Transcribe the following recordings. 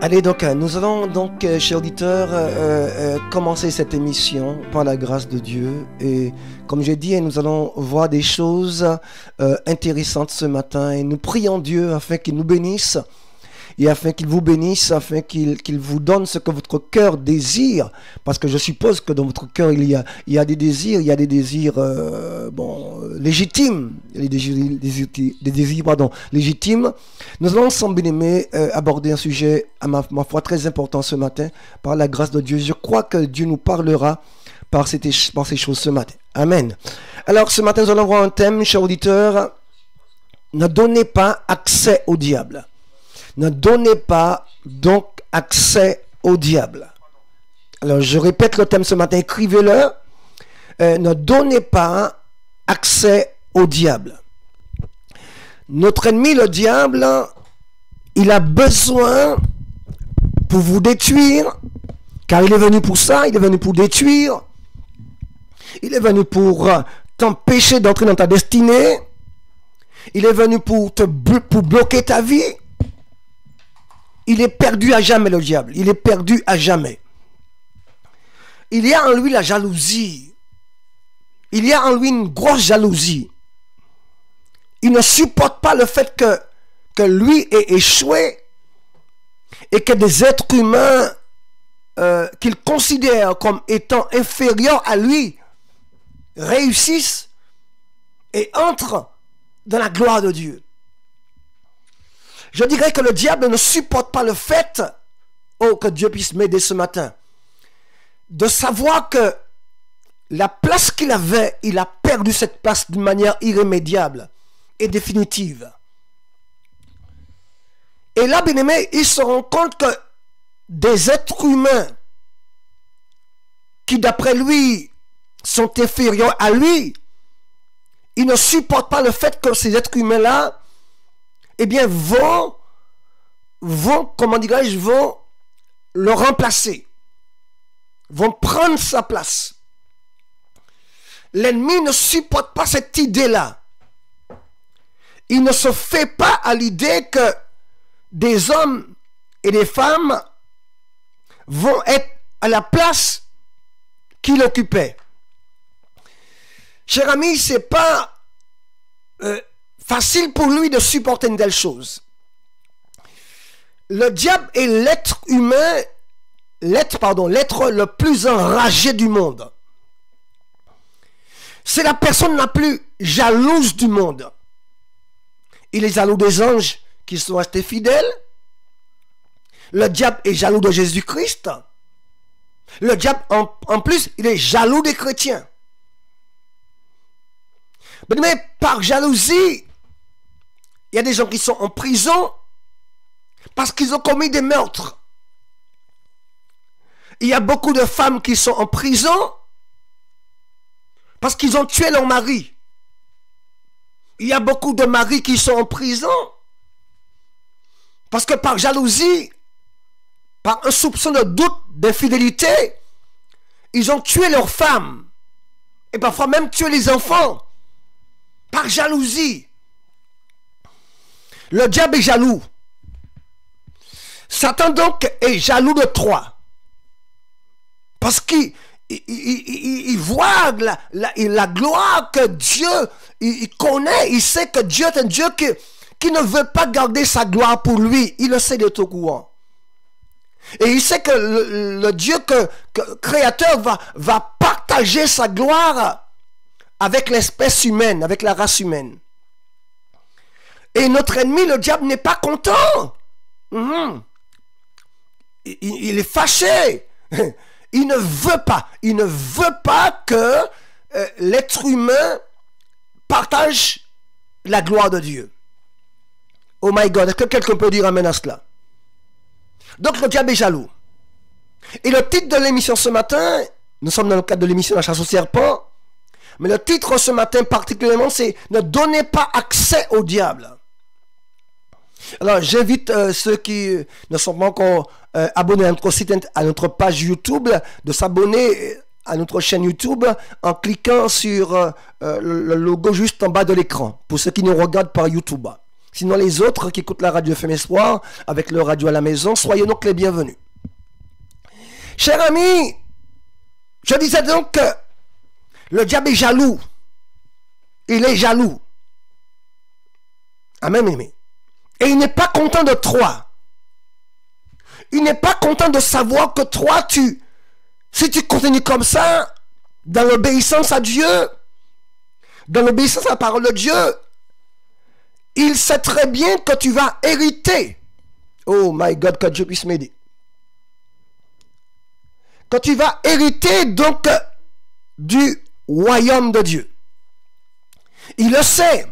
Allez, donc, nous allons donc, chers auditeurs, commencer cette émission par la grâce de Dieu. Et comme j'ai dit, nous allons voir des choses intéressantes ce matin. Et nous prions Dieu afin qu'il nous bénisse et afin qu'il vous bénisse, afin qu'il vous donne ce que votre cœur désire. Parce que je suppose que dans votre cœur, il y a des désirs, légitimes. Des désirs légitimes. Nous allons ensemble, bien-aimés, aborder un sujet, à ma foi, très important ce matin, par la grâce de Dieu. Je crois que Dieu nous parlera par ces choses ce matin. Amen. Alors, ce matin, nous allons voir un thème, chers auditeurs. Ne donnez pas accès au diable. Ne donnez pas donc accès au diable. Alors, je répète le thème ce matin, écrivez-le. Ne donnez pas accès au diable. Notre ennemi, le diable, il a besoin pour vous détruire, car il est venu pour ça, il est venu pour détruire, il est venu pour t'empêcher d'entrer dans ta destinée, il est venu pour bloquer ta vie. Il est perdu à jamais, le diable. Il est perdu à jamais. Il y a en lui la jalousie. Il y a en lui une grosse jalousie. Il ne supporte pas le fait que lui ait échoué et que des êtres humains qu'il considère comme étant inférieurs à lui réussissent et entrent dans la gloire de Dieu. Je dirais que le diable ne supporte pas le fait, que Dieu puisse m'aider ce matin, de savoir que la place qu'il avait, il a perdu cette place d'une manière irrémédiable et définitive. Et là, bien aimé, il se rend compte que des êtres humains qui, d'après lui, sont inférieurs à lui, il ne supporte pas le fait que ces êtres humains-là, eh bien, vont le remplacer, vont prendre sa place. L'ennemi ne supporte pas cette idée-là. Il ne se fait pas à l'idée que des hommes et des femmes vont être à la place qu'il occupait. Cher ami, c'est pas facile pour lui de supporter une telle chose. Le diable est l'être humain, l'être le plus enragé du monde. C'est la personne la plus jalouse du monde. Il est jaloux des anges qui sont restés fidèles. Le diable est jaloux de Jésus-Christ. Le diable, en plus, il est jaloux des chrétiens. Mais par jalousie, il y a des gens qui sont en prison parce qu'ils ont commis des meurtres. Il y a beaucoup de femmes qui sont en prison parce qu'ils ont tué leur mari. Il y a beaucoup de maris qui sont en prison parce que par jalousie, par un soupçon de doute, d'infidélité, ils ont tué leurs femmes et parfois même tué les enfants par jalousie. Le diable est jaloux. Satan donc est jaloux de toi. Parce qu'il voit la gloire que Dieu il connaît. Il sait que Dieu est un Dieu qui ne veut pas garder sa gloire pour lui. Il le sait d'être au courant. Et il sait que le Dieu créateur va partager sa gloire avec l'espèce humaine, avec la race humaine. Et notre ennemi, le diable, n'est pas content. Il est fâché. Il ne veut pas que l'être humain partage la gloire de Dieu. Oh my God, est-ce que quelqu'un peut dire amen à cela? Donc le diable est jaloux. Et le titre de l'émission ce matin, nous sommes dans le cadre de l'émission La chasse au serpent, mais le titre ce matin particulièrement, c'est « Ne donnez pas accès au diable ». Alors, j'invite ceux qui ne sont pas encore abonnés à notre site, à notre page YouTube, de s'abonner à notre chaîne YouTube en cliquant sur le logo juste en bas de l'écran, pour ceux qui nous regardent par YouTube. Sinon, les autres qui écoutent la radio FM Espoir, avec leur radio à la maison, soyez donc les bienvenus. Chers amis, je disais donc que le diable est jaloux. Il est jaloux. Amen, amen. Et il n'est pas content de toi. Il n'est pas content de savoir que toi, si tu continues comme ça, dans l'obéissance à Dieu, dans l'obéissance à la parole de Dieu, il sait très bien que tu vas hériter. Oh my God, que Dieu puisse m'aider. Que tu vas hériter donc du royaume de Dieu. Il le sait.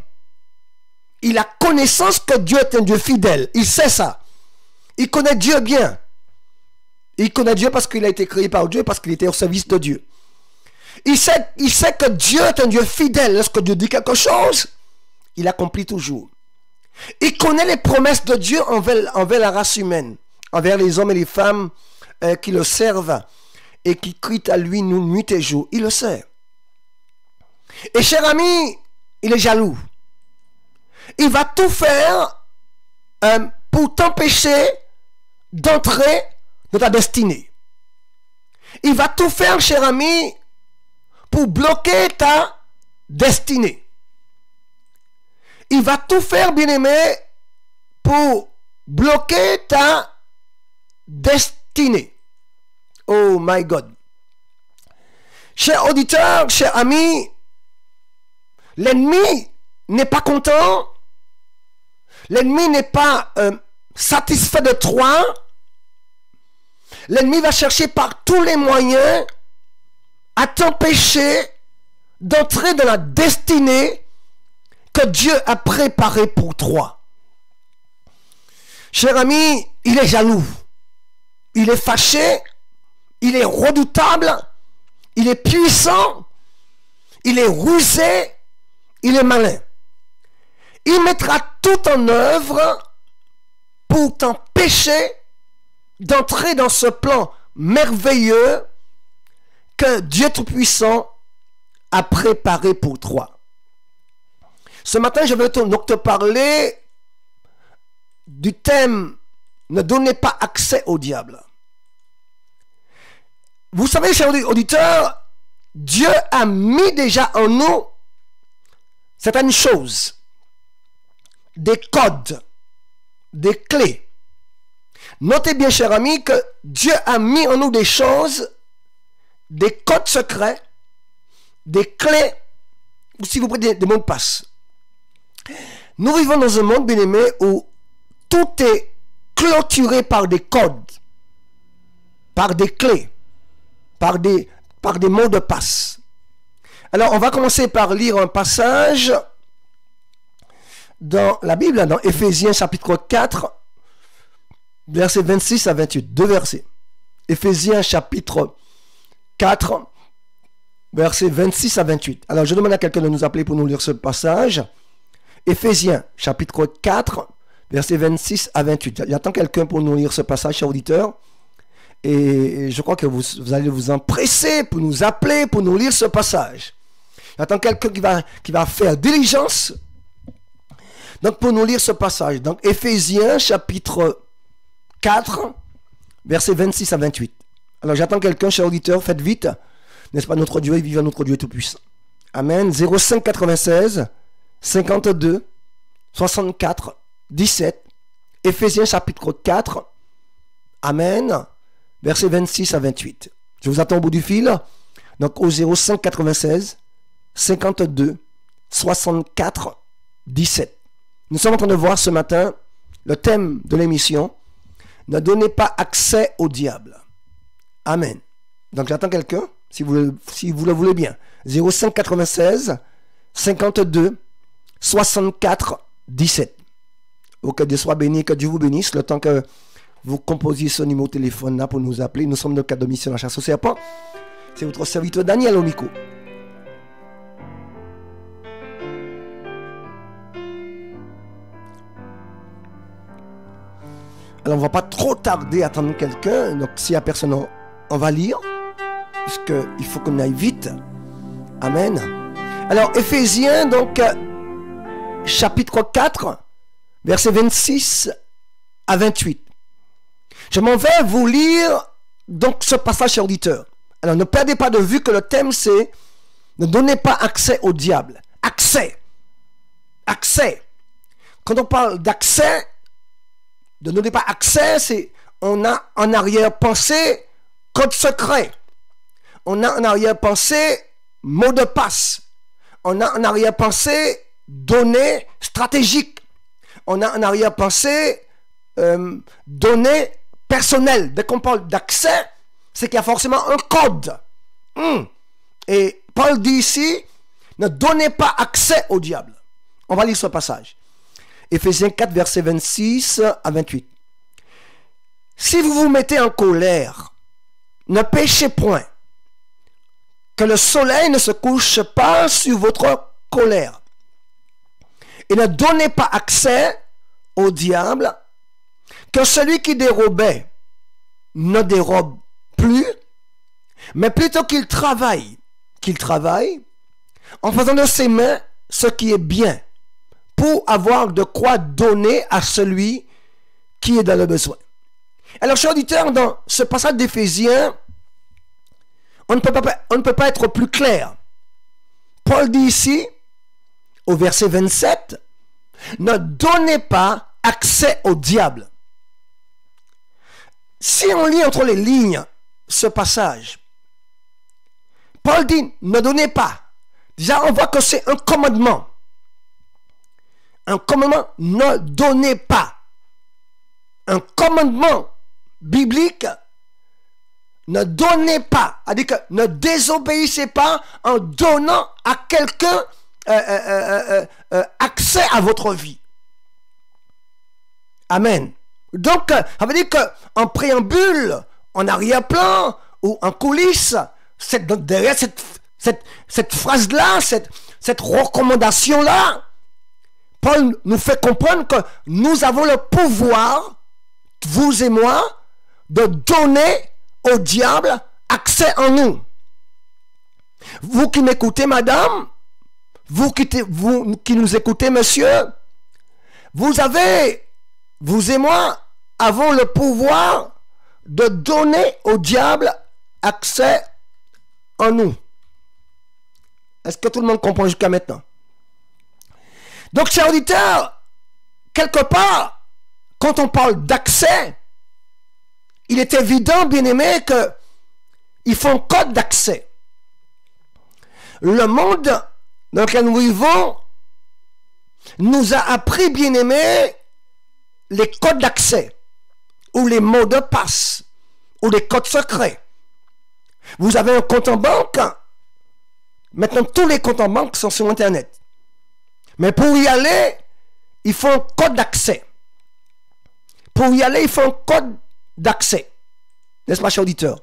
Il a connaissance que Dieu est un Dieu fidèle. Il sait ça. Il connaît Dieu bien. Il connaît Dieu parce qu'il a été créé par Dieu, parce qu'il était au service de Dieu. Il sait que Dieu est un Dieu fidèle. Lorsque Dieu dit quelque chose, il accomplit toujours. Il connaît les promesses de Dieu envers la race humaine, envers les hommes et les femmes qui le servent et qui crient à lui nuit et jour. Il le sait. Et cher ami, il est jaloux. Il va tout faire pour t'empêcher d'entrer dans ta destinée. Il va tout faire, cher ami, pour bloquer ta destinée. Il va tout faire, bien-aimé, pour bloquer ta destinée. Oh my God. Chers auditeurs, chers amis, l'ennemi n'est pas content. L'ennemi n'est pas satisfait de toi. L'ennemi va chercher par tous les moyens à t'empêcher d'entrer dans la destinée que Dieu a préparée pour toi. Cher ami, il est jaloux. Il est fâché. Il est redoutable. Il est puissant. Il est rusé. Il est malin. Il mettra tout en œuvre pour t'empêcher d'entrer dans ce plan merveilleux que Dieu Tout-Puissant a préparé pour toi. Ce matin, je vais donc te parler du thème « Ne donnez pas accès au diable ». Vous savez, chers auditeurs, Dieu a mis déjà en nous certaines choses, des codes, des clés. Notez bien, chers amis, que Dieu a mis en nous des choses, des codes secrets, des clés, ou si vous prenez des mots de passe. Nous vivons dans un monde, bien-aimé, où tout est clôturé par des codes, par des clés, par des mots de passe. Alors, on va commencer par lire un passage dans la Bible, dans Éphésiens chapitre 4, versets 26 à 28. Deux versets. Éphésiens chapitre 4, versets 26 à 28. Alors, je demande à quelqu'un de nous appeler pour nous lire ce passage. Éphésiens chapitre 4, versets 26 à 28. J'attends quelqu'un pour nous lire ce passage, chers auditeurs. Et je crois que vous allez vous empresser pour nous appeler, pour nous lire ce passage. J'attends quelqu'un qui va faire diligence. Donc, pour nous lire ce passage. Donc, Éphésiens chapitre 4, versets 26 à 28. Alors, j'attends quelqu'un, chers auditeurs, faites vite. N'est-ce pas, notre Dieu est vivant, notre Dieu est tout-puissant. Amen. 05 96 52 64 17. Éphésiens chapitre 4. Amen. Versets 26 à 28. Je vous attends au bout du fil. Donc au 05 96 52 64 17. Nous sommes en train de voir ce matin le thème de l'émission. Ne donnez pas accès au diable. Amen. Donc j'attends quelqu'un, si vous le voulez bien. 05 96 52 64 17. Oh, que Dieu soit béni, que Dieu vous bénisse. Le temps que vous composiez ce numéro de téléphone là pour nous appeler. Nous sommes dans le cadre de mission La Chasse au Serpent. C'est votre serviteur Daniel Omiko. Alors on ne va pas trop tarder à attendre quelqu'un. Donc s'il n'y a personne, on va lire. Puisqu'il faut qu'on aille vite. Amen. Alors Éphésiens, donc chapitre 4, versets 26 à 28. Je m'en vais vous lire donc ce passage, cher auditeur. Alors ne perdez pas de vue que le thème c'est ne donnez pas accès au diable. Accès. Accès. Quand on parle d'accès, ne donnez pas accès, c'est on a en arrière-pensée code secret. On a en arrière-pensée mot de passe. On a en arrière-pensée données stratégiques. On a en arrière-pensée données personnelles. Dès qu'on parle d'accès, c'est qu'il y a forcément un code. Et Paul dit ici, ne donnez pas accès au diable. On va lire ce passage. Éphésiens 4, versets 26 à 28. Si vous vous mettez en colère, ne péchez point. Que le soleil ne se couche pas sur votre colère. Et ne donnez pas accès au diable. Que celui qui dérobait ne dérobe plus, mais plutôt qu'il travaille en faisant de ses mains ce qui est bien, pour avoir de quoi donner à celui qui est dans le besoin. Alors, chers auditeurs, dans ce passage d'Éphésiens, on ne peut pas être plus clair. Paul dit ici, au verset 27, ne donnez pas accès au diable. Si on lit entre les lignes ce passage, Paul dit, ne donnez pas. Déjà, on voit que c'est un commandement. Un commandement, ne donnez pas. Un commandement biblique, ne donnez pas. C'est-à-dire que ne désobéissez pas en donnant à quelqu'un accès à votre vie. Amen. Donc, ça veut dire qu'en préambule, en arrière-plan ou en coulisses, derrière cette phrase-là, cette recommandation-là, Paul nous fait comprendre que nous avons le pouvoir, vous et moi, de donner au diable accès en nous. Vous qui m'écoutez, madame, vous qui nous écoutez, monsieur, vous et moi, avons le pouvoir de donner au diable accès en nous. Est-ce que tout le monde comprend jusqu'à maintenant? Donc, chers auditeurs, quelque part, quand on parle d'accès, il est évident, bien aimé, qu'il faut un code d'accès. Le monde dans lequel nous vivons nous a appris, bien aimé, les codes d'accès, ou les mots de passe, ou les codes secrets. Vous avez un compte en banque. Maintenant, tous les comptes en banque sont sur Internet. Mais pour y aller, il faut un code d'accès. Pour y aller, il faut un code d'accès. N'est-ce pas, cher auditeur?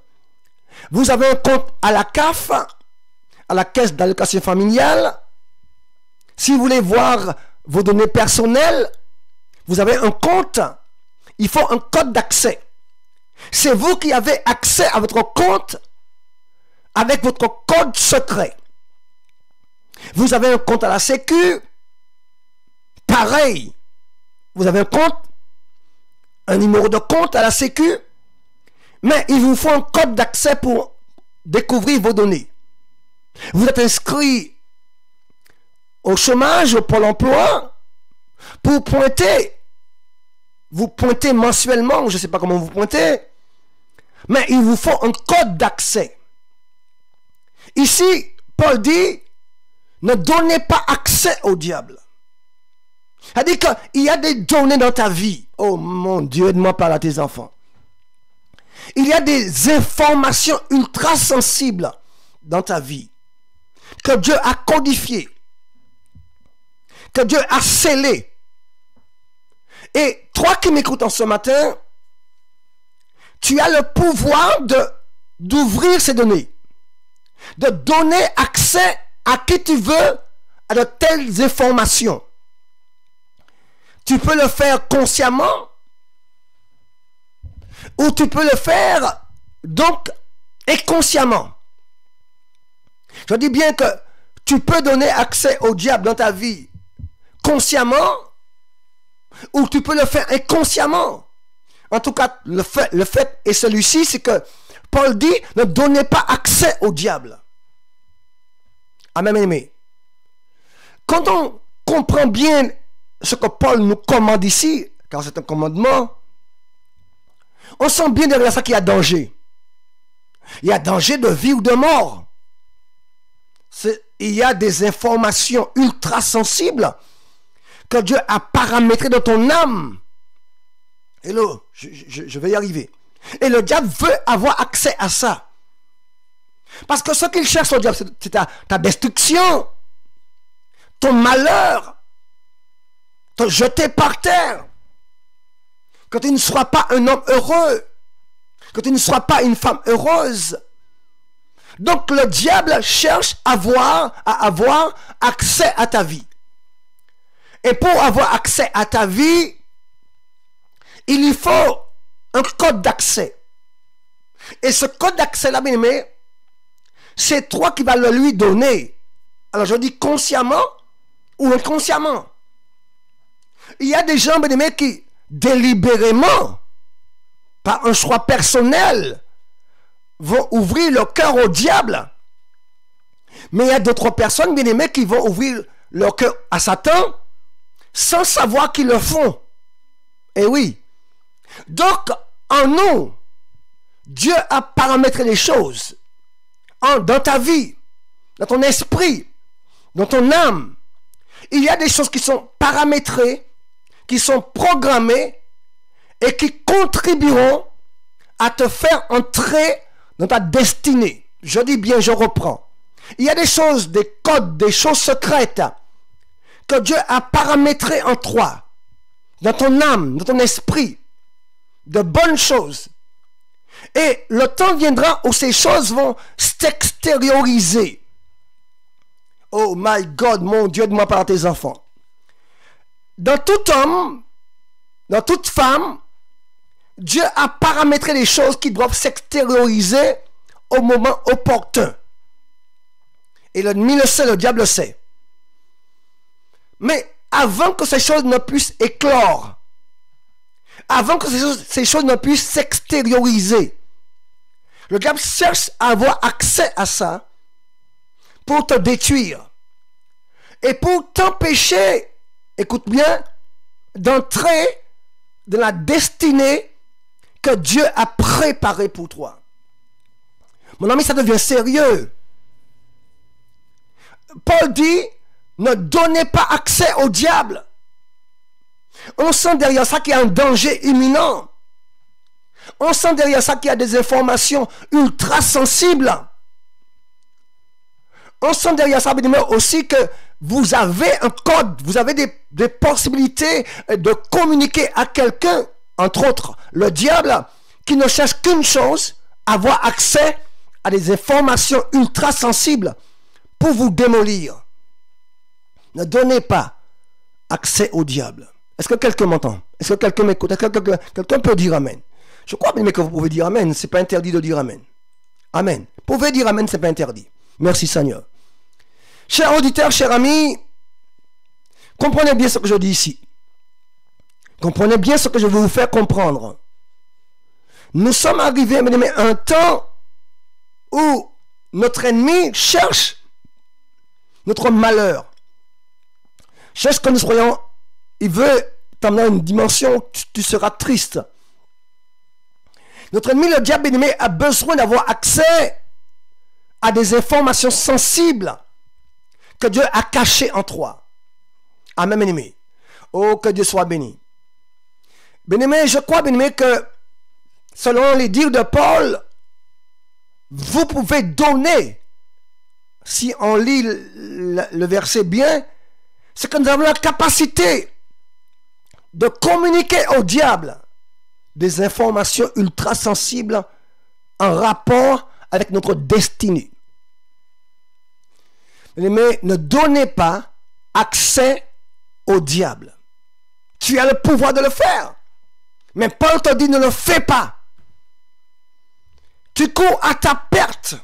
Vous avez un compte à la CAF, à la Caisse d'allocation familiale. Si vous voulez voir vos données personnelles, vous avez un compte. Il faut un code d'accès. C'est vous qui avez accès à votre compte avec votre code secret. Vous avez un compte à la Sécu. Pareil. Vous avez un compte, un numéro de compte à la Sécu. Mais il vous faut un code d'accès pour découvrir vos données. Vous êtes inscrit au chômage, au Pôle emploi, pour pointer. Vous pointez mensuellement, je ne sais pas comment vous pointez, mais il vous faut un code d'accès. Ici, Paul dit, ne donnez pas accès au diable. C'est-à-dire qu'il y a des données dans ta vie. Oh mon Dieu, aide-moi parler à tes enfants. Il y a des informations ultra sensibles dans ta vie que Dieu a codifiées, que Dieu a scellées. Et toi qui m'écoutes en ce matin, tu as le pouvoir d'ouvrir ces données, de donner accès à qui tu veux à de telles informations. Tu peux le faire consciemment ou tu peux le faire donc inconsciemment. Je dis bien que tu peux donner accès au diable dans ta vie consciemment Ou tu peux le faire inconsciemment. En tout cas, le fait est celui-ci, c'est que Paul dit, ne donnez pas accès au diable. Amen, aimé. Quand on comprend bien ce que Paul nous commande ici, car c'est un commandement, on sent bien derrière ça qu'il y a danger. Il y a danger de vie ou de mort. Il y a des informations ultra sensibles que Dieu a paramétrées dans ton âme. Hello, je vais y arriver. Et le diable veut avoir accès à ça. Parce que ce qu'il cherche, le diable, c'est ta destruction, ton malheur, te jeter par terre, que tu ne sois pas un homme heureux, que tu ne sois pas une femme heureuse. Donc le diable cherche à avoir accès à ta vie. Et pour avoir accès à ta vie, il lui faut un code d'accès. Et ce code d'accès-là, bien aimé, c'est toi qui vas le lui donner. Alors je dis consciemment ou inconsciemment. Il y a des gens, bien aimés, qui délibérément, par un choix personnel, vont ouvrir leur cœur au diable. Mais il y a d'autres personnes, bien aimées, qui vont ouvrir leur cœur à Satan sans savoir qu'ils le font. Et oui. Donc, en nous, Dieu a paramétré les choses dans ta vie, dans ton esprit, dans ton âme. Il y a des choses qui sont paramétrées, qui sont programmées et qui contribueront à te faire entrer dans ta destinée. Je dis bien, je reprends. Il y a des choses, des codes, des choses secrètes que Dieu a paramétrées en toi, dans ton âme, dans ton esprit, de bonnes choses. Et le temps viendra où ces choses vont s'extérioriser. Oh my God, mon Dieu, aide-moi par tes enfants. Dans tout homme, dans toute femme, Dieu a paramétré les choses qui doivent s'extérioriser au moment opportun. Et l'ennemi le sait, le diable le sait. Mais avant que ces choses ne puissent éclore, avant que ces choses ne puissent s'extérioriser, le diable cherche à avoir accès à ça pour te détruire. Et pour t'empêcher, écoute bien, d'entrer dans la destinée que Dieu a préparée pour toi. Mon ami, ça devient sérieux. Paul dit, ne donnez pas accès au diable. On sent derrière ça qu'il y a un danger imminent. On sent derrière ça qu'il y a des informations ultra sensibles. On sent derrière ça aussi que vous avez un code, vous avez des possibilités de communiquer à quelqu'un, entre autres le diable, qui ne cherche qu'une chose, avoir accès à des informations ultra sensibles pour vous démolir. Ne donnez pas accès au diable. Est-ce que quelqu'un m'entend? Est-ce que quelqu'un m'écoute? Est-ce que quelqu'un peut dire amen? Je crois bien que vous pouvez dire amen. Ce n'est pas interdit de dire amen. Amen. Vous pouvez dire amen, ce n'est pas interdit. Merci Seigneur. Chers auditeurs, chers amis, comprenez bien ce que je dis ici. Comprenez bien ce que je veux vous faire comprendre. Nous sommes arrivés à un temps où notre ennemi cherche notre malheur. Cherche que nous soyons, il veut t'emmener à une dimension, tu seras triste. Notre ennemi, le diable bien-aimé, a besoin d'avoir accès à des informations sensibles que Dieu a cachées en toi. Amen, bien-aimé. Oh, que Dieu soit béni. Bien-aimé, je crois, bien-aimé, que selon les dires de Paul, vous pouvez donner, si on lit le verset bien, c'est que nous avons la capacité de communiquer au diable des informations ultra sensibles en rapport avec notre destinée. Mais ne donnez pas accès au diable. Tu as le pouvoir de le faire. Mais Paul te dit ne le fais pas. Tu cours à ta perte.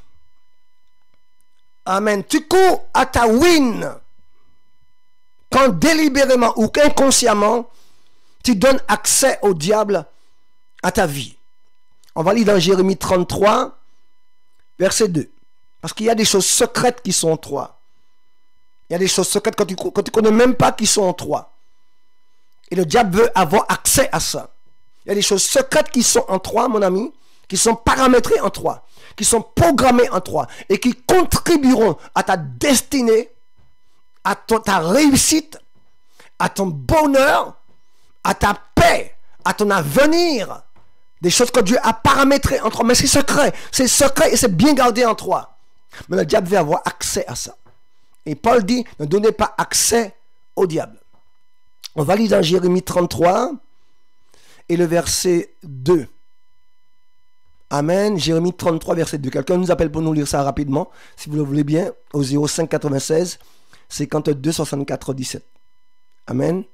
Amen. Tu cours à ta ruine. Quand délibérément ou inconsciemment, tu donnes accès au diable à ta vie. On va lire dans Jérémie 33, verset 2. Parce qu'il y a des choses secrètes qui sont en toi. Il y a des choses secrètes quand tu ne connais même pas qui sont en toi. Et le diable veut avoir accès à ça. Il y a des choses secrètes qui sont en toi, mon ami, qui sont paramétrées en toi, qui sont programmées en toi et qui contribueront à ta destinée, à ta réussite, à ton bonheur, à ta paix, à ton avenir. Des choses que Dieu a paramétrées en toi. Mais c'est secret et c'est bien gardé en toi. Mais le diable veut avoir accès à ça. Et Paul dit, ne donnez pas accès au diable. On va lire dans Jérémie 33 et le verset 2. Amen. Jérémie 33, verset 2. Quelqu'un nous appelle pour nous lire ça rapidement, si vous le voulez bien, au 05 96 52 64 17. Amen.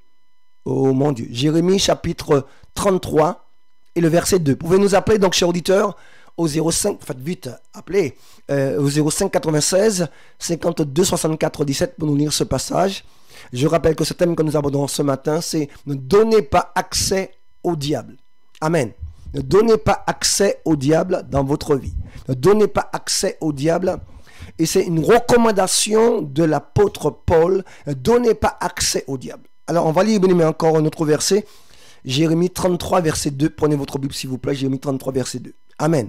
Oh mon Dieu. Jérémie chapitre 33 et le verset 2. Vous pouvez nous appeler, donc, chers auditeurs, au 05, faites vite, appelez, au 05 96 52 64 17 pour nous lire ce passage. Je rappelle que ce thème que nous abordons ce matin, c'est ne donnez pas accès au diable. Amen. Ne donnez pas accès au diable dans votre vie. Ne donnez pas accès au diable. Et c'est une recommandation de l'apôtre Paul. Ne donnez pas accès au diable. Alors, on va lire encore un autre verset. Jérémie 33, verset 2. Prenez votre Bible, s'il vous plaît. Jérémie 33, verset 2. Amen.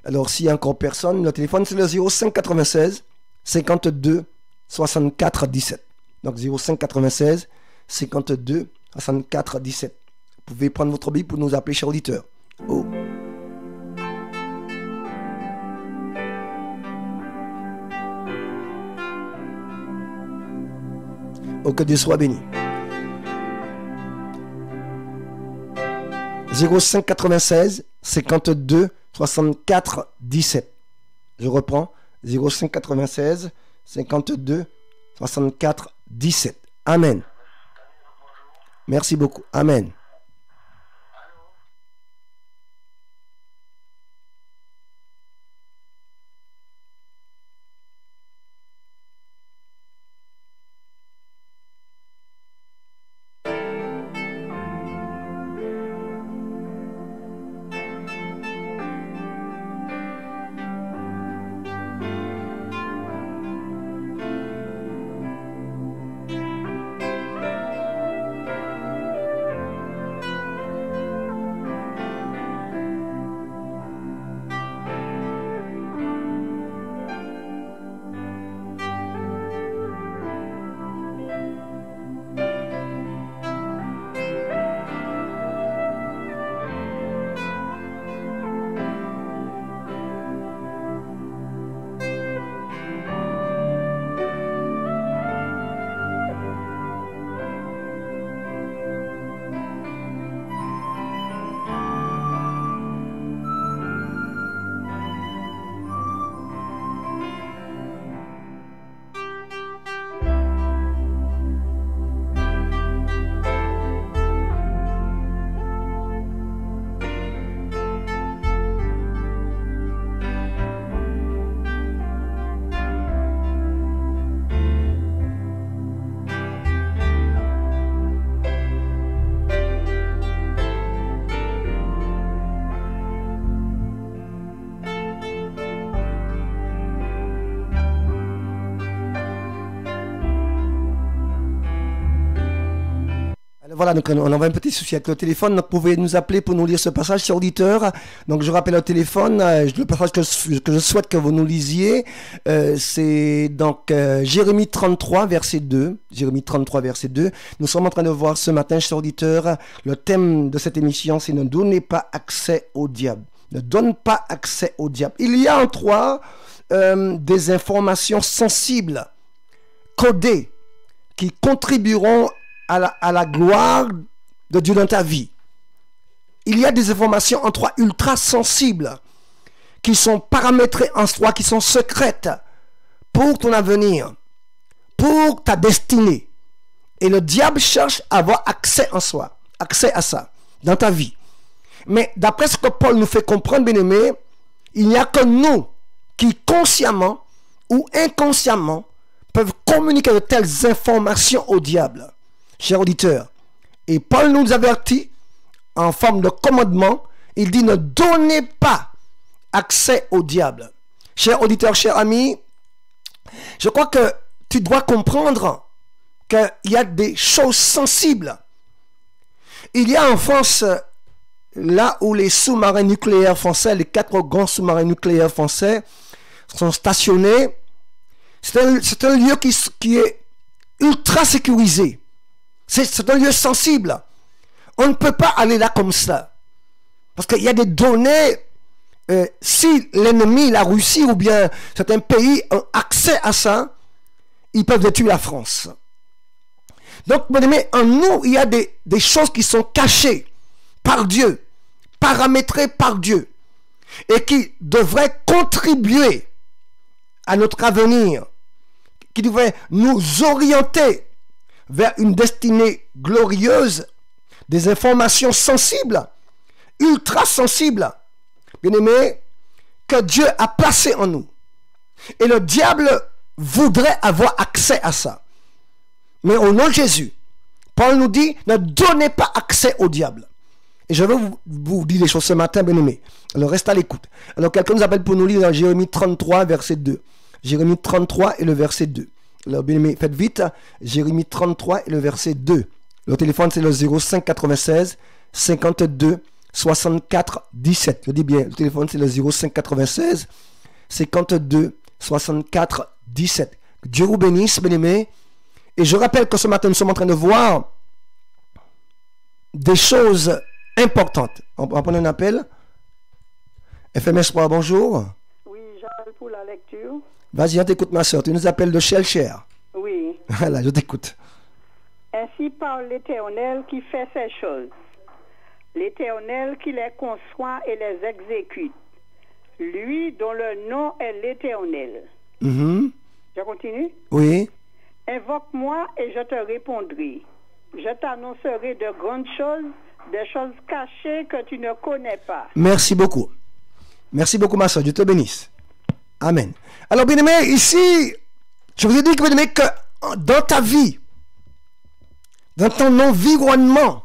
Alors, s'il y a encore personne, le téléphone, c'est le 05 96 52 64 17. Donc, 05 96 52 64 17. Vous pouvez prendre votre Bible pour nous appeler, chers auditeurs. Oh. Oh, que Dieu soit béni. 05 96 52 64 17. Je reprends. 05 96 52 64 17. Amen. Merci beaucoup. Amen. Voilà, donc on a un petit souci avec le téléphone, donc vous pouvez nous appeler pour nous lire ce passage, chers auditeurs. Donc je rappelle au téléphone, le passage que je souhaite que vous nous lisiez, c'est donc Jérémie 33, verset 2. Jérémie 33, verset 2. Nous sommes en train de voir ce matin, chers auditeurs, le thème de cette émission, c'est ne donnez pas accès au diable. Ne donne pas accès au diable. Il y a en toi des informations sensibles, codées, qui contribueront à la gloire de Dieu dans ta vie. Il y a des informations en toi ultra sensibles qui sont paramétrées en toi, qui sont secrètes pour ton avenir, pour ta destinée. Et le diable cherche à avoir accès en soi, accès à ça, dans ta vie. Mais d'après ce que Paul nous fait comprendre, bien-aimés, il n'y a que nous qui consciemment ou inconsciemment peuvent communiquer de telles informations au diable. Chers auditeurs, Et Paul nous avertit en forme de commandement. Il dit ne donnez pas accès au diable. Chers auditeurs, chers amis, je crois que tu dois comprendre qu'il y a des choses sensibles. Il y a en France, là où les sous-marins nucléaires français, les 4 grands sous-marins nucléaires français sont stationnés, c'est un lieu qui est ultra sécurisé. C'est un lieu sensible. On ne peut pas aller là comme ça. Parce qu'il y a des données, si l'ennemi, la Russie ou bien certains pays ont accès à ça, ils peuvent détruire la France. Donc, mon aimé, en nous, il y a des choses qui sont cachées par Dieu, paramétrées par Dieu, et qui devraient contribuer à notre avenir, qui devraient nous orienter vers une destinée glorieuse, des informations sensibles, ultra sensibles, bien aimé, que Dieu a placé en nous. Et le diable voudrait avoir accès à ça. Mais au nom de Jésus, Paul nous dit, ne donnez pas accès au diable. Et je veux vous dire des choses ce matin, bien aimé. Alors reste à l'écoute. Alors quelqu'un nous appelle pour nous lire dans Jérémie 33, verset 2. Jérémie 33 et le verset 2. Alors bien aimé, faites vite. Jérémie 33 et le verset 2. Le téléphone c'est le 05 96 52 64 17. Je dis bien, le téléphone c'est le 05 96 52 64 17. Dieu vous bénisse, bien aimé. Et je rappelle que ce matin nous sommes en train de voir des choses importantes. On va prendre un appel. FM Espoir, bonjour. Oui, j'appelle pour la lecture. Vas-y, on t'écoute ma soeur. Tu nous appelles de Shellshare. Oui. Voilà, je t'écoute. Ainsi parle l'Éternel qui fait ces choses. L'Éternel qui les conçoit et les exécute. Lui dont le nom est l'Éternel. Je continue? Oui. Invoque-moi et je te répondrai. Je t'annoncerai de grandes choses, des choses cachées que tu ne connais pas. Merci beaucoup. Merci beaucoup, ma soeur. Dieu te bénisse. Amen. Alors, bien-aimé, ici, je vous ai dit, bien-aimé, que dans ta vie, dans ton environnement,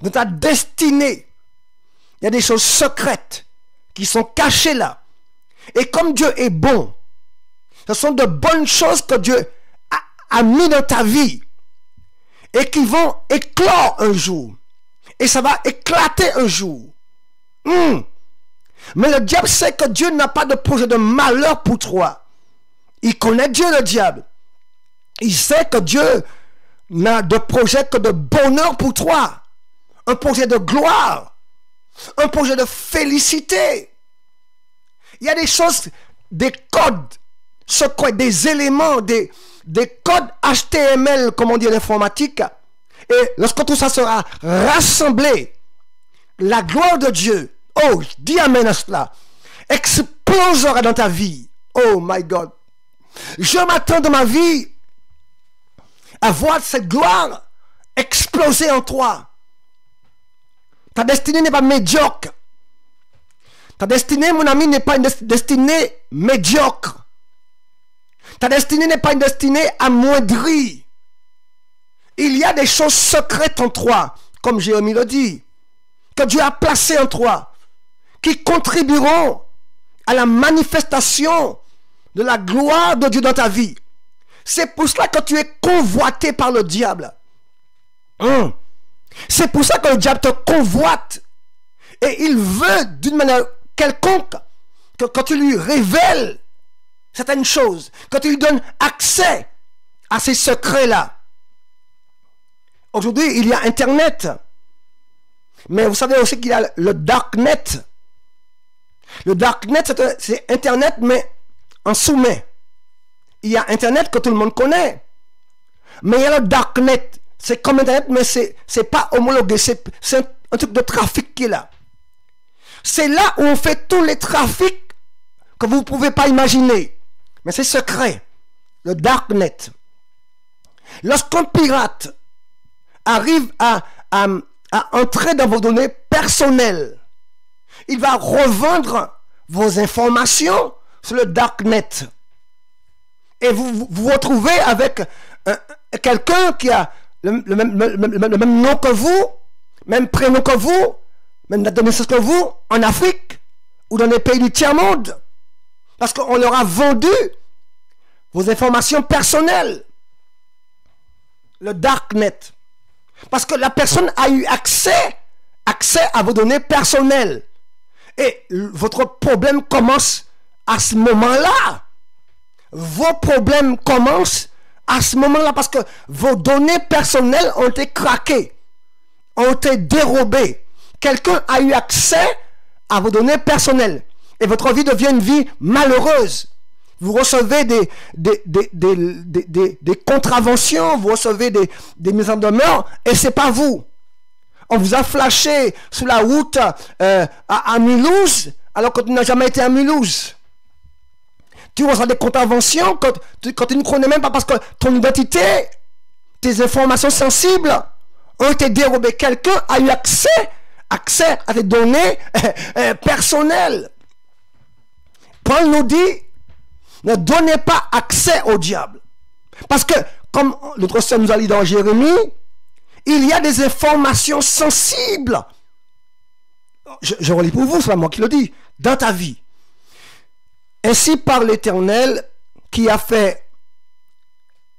dans ta destinée, il y a des choses secrètes qui sont cachées là. Et comme Dieu est bon, ce sont de bonnes choses que Dieu a mis dans ta vie et qui vont éclore un jour. Et ça va éclater un jour. Mais le diable sait que Dieu n'a pas de projet de malheur pour toi. Il connaît Dieu, le diable. Il sait que Dieu n'a de projet que de bonheur pour toi. Un projet de gloire. Un projet de félicité. Il y a des choses, des codes secrets, des éléments, des codes HTML, comme on dit en informatique. Et lorsque tout ça sera rassemblé, la gloire de Dieu, oh, dis amen à cela, explosera dans ta vie. Oh my God. Je m'attends de ma vie à voir cette gloire exploser en toi. Ta destinée n'est pas médiocre. Ta destinée, mon ami, n'est pas une destinée médiocre. Ta destinée n'est pas une destinée amoindrie. Il y a des choses secrètes en toi, comme Jérémie le dit, que Dieu a placées en toi, qui contribueront à la manifestation de la gloire de Dieu dans ta vie. C'est pour cela que tu es convoité par le diable. C'est pour ça que le diable te convoite. Et il veut d'une manière quelconque que quand tu lui révèles certaines choses, que tu lui donnes accès à ces secrets-là. Aujourd'hui, il y a Internet. Mais vous savez aussi qu'il y a le Darknet. Le Darknet, c'est Internet, mais en sous-main. Il y a Internet que tout le monde connaît. Mais il y a le Darknet. C'est comme Internet, mais c'est pas homologué. C'est un truc de trafic qui est là. C'est là où on fait tous les trafics que vous ne pouvez pas imaginer. Mais c'est secret. Le Darknet. Lorsqu'un pirate arrive à entrer dans vos données personnelles, il va revendre vos informations sur le Darknet. Et vous vous retrouvez avec quelqu'un qui a le même nom que vous, même prénom que vous, même date de naissance que vous, en Afrique ou dans les pays du tiers-monde. Parce qu'on leur a vendu vos informations personnelles. Le darknet. Parce que la personne a eu accès à vos données personnelles. Et votre problème commence à ce moment-là. Vos problèmes commencent à ce moment-là parce que vos données personnelles ont été craquées, ont été dérobées. Quelqu'un a eu accès à vos données personnelles. Et votre vie devient une vie malheureuse. Vous recevez des contraventions, vous recevez des mises en demeure, et c'est pas vous. On vous a flashé sur la route à Mulhouse, alors que tu n'as jamais été à Mulhouse. Tu reçois des contraventions quand tu ne connais même pas parce que ton identité, tes informations sensibles ont été dérobées. Quelqu'un a eu accès à tes données personnelles. Paul nous dit, ne donnez pas accès au diable. Parce que, comme l'autre sœur nous a dit dans Jérémie, il y a des informations sensibles. Je relis pour vous, c'est pas moi qui le dis, dans ta vie. Ainsi parle l'Éternel qui a fait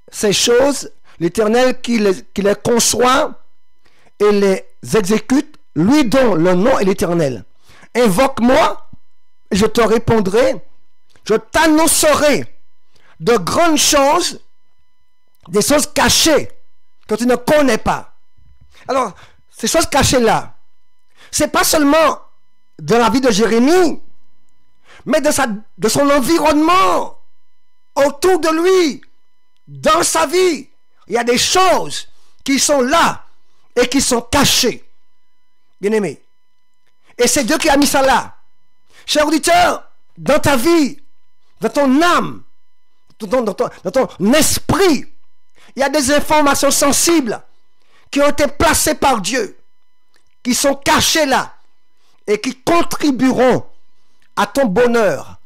ces choses, l'Éternel qui les conçoit et les exécute, lui dont le nom est l'Éternel. Invoque-moi, je te répondrai, je t'annoncerai de grandes choses, des choses cachées que tu ne connais pas. Alors, ces choses cachées-là, c'est pas seulement dans la vie de Jérémie, mais de son environnement, autour de lui, dans sa vie. Il y a des choses qui sont là et qui sont cachées. Bien-aimé. Et c'est Dieu qui a mis ça là. Cher auditeur, dans ta vie, dans ton âme, dans ton esprit, il y a des informations sensibles qui ont été placées par Dieu, qui sont cachées là et qui contribueront à ton bonheur,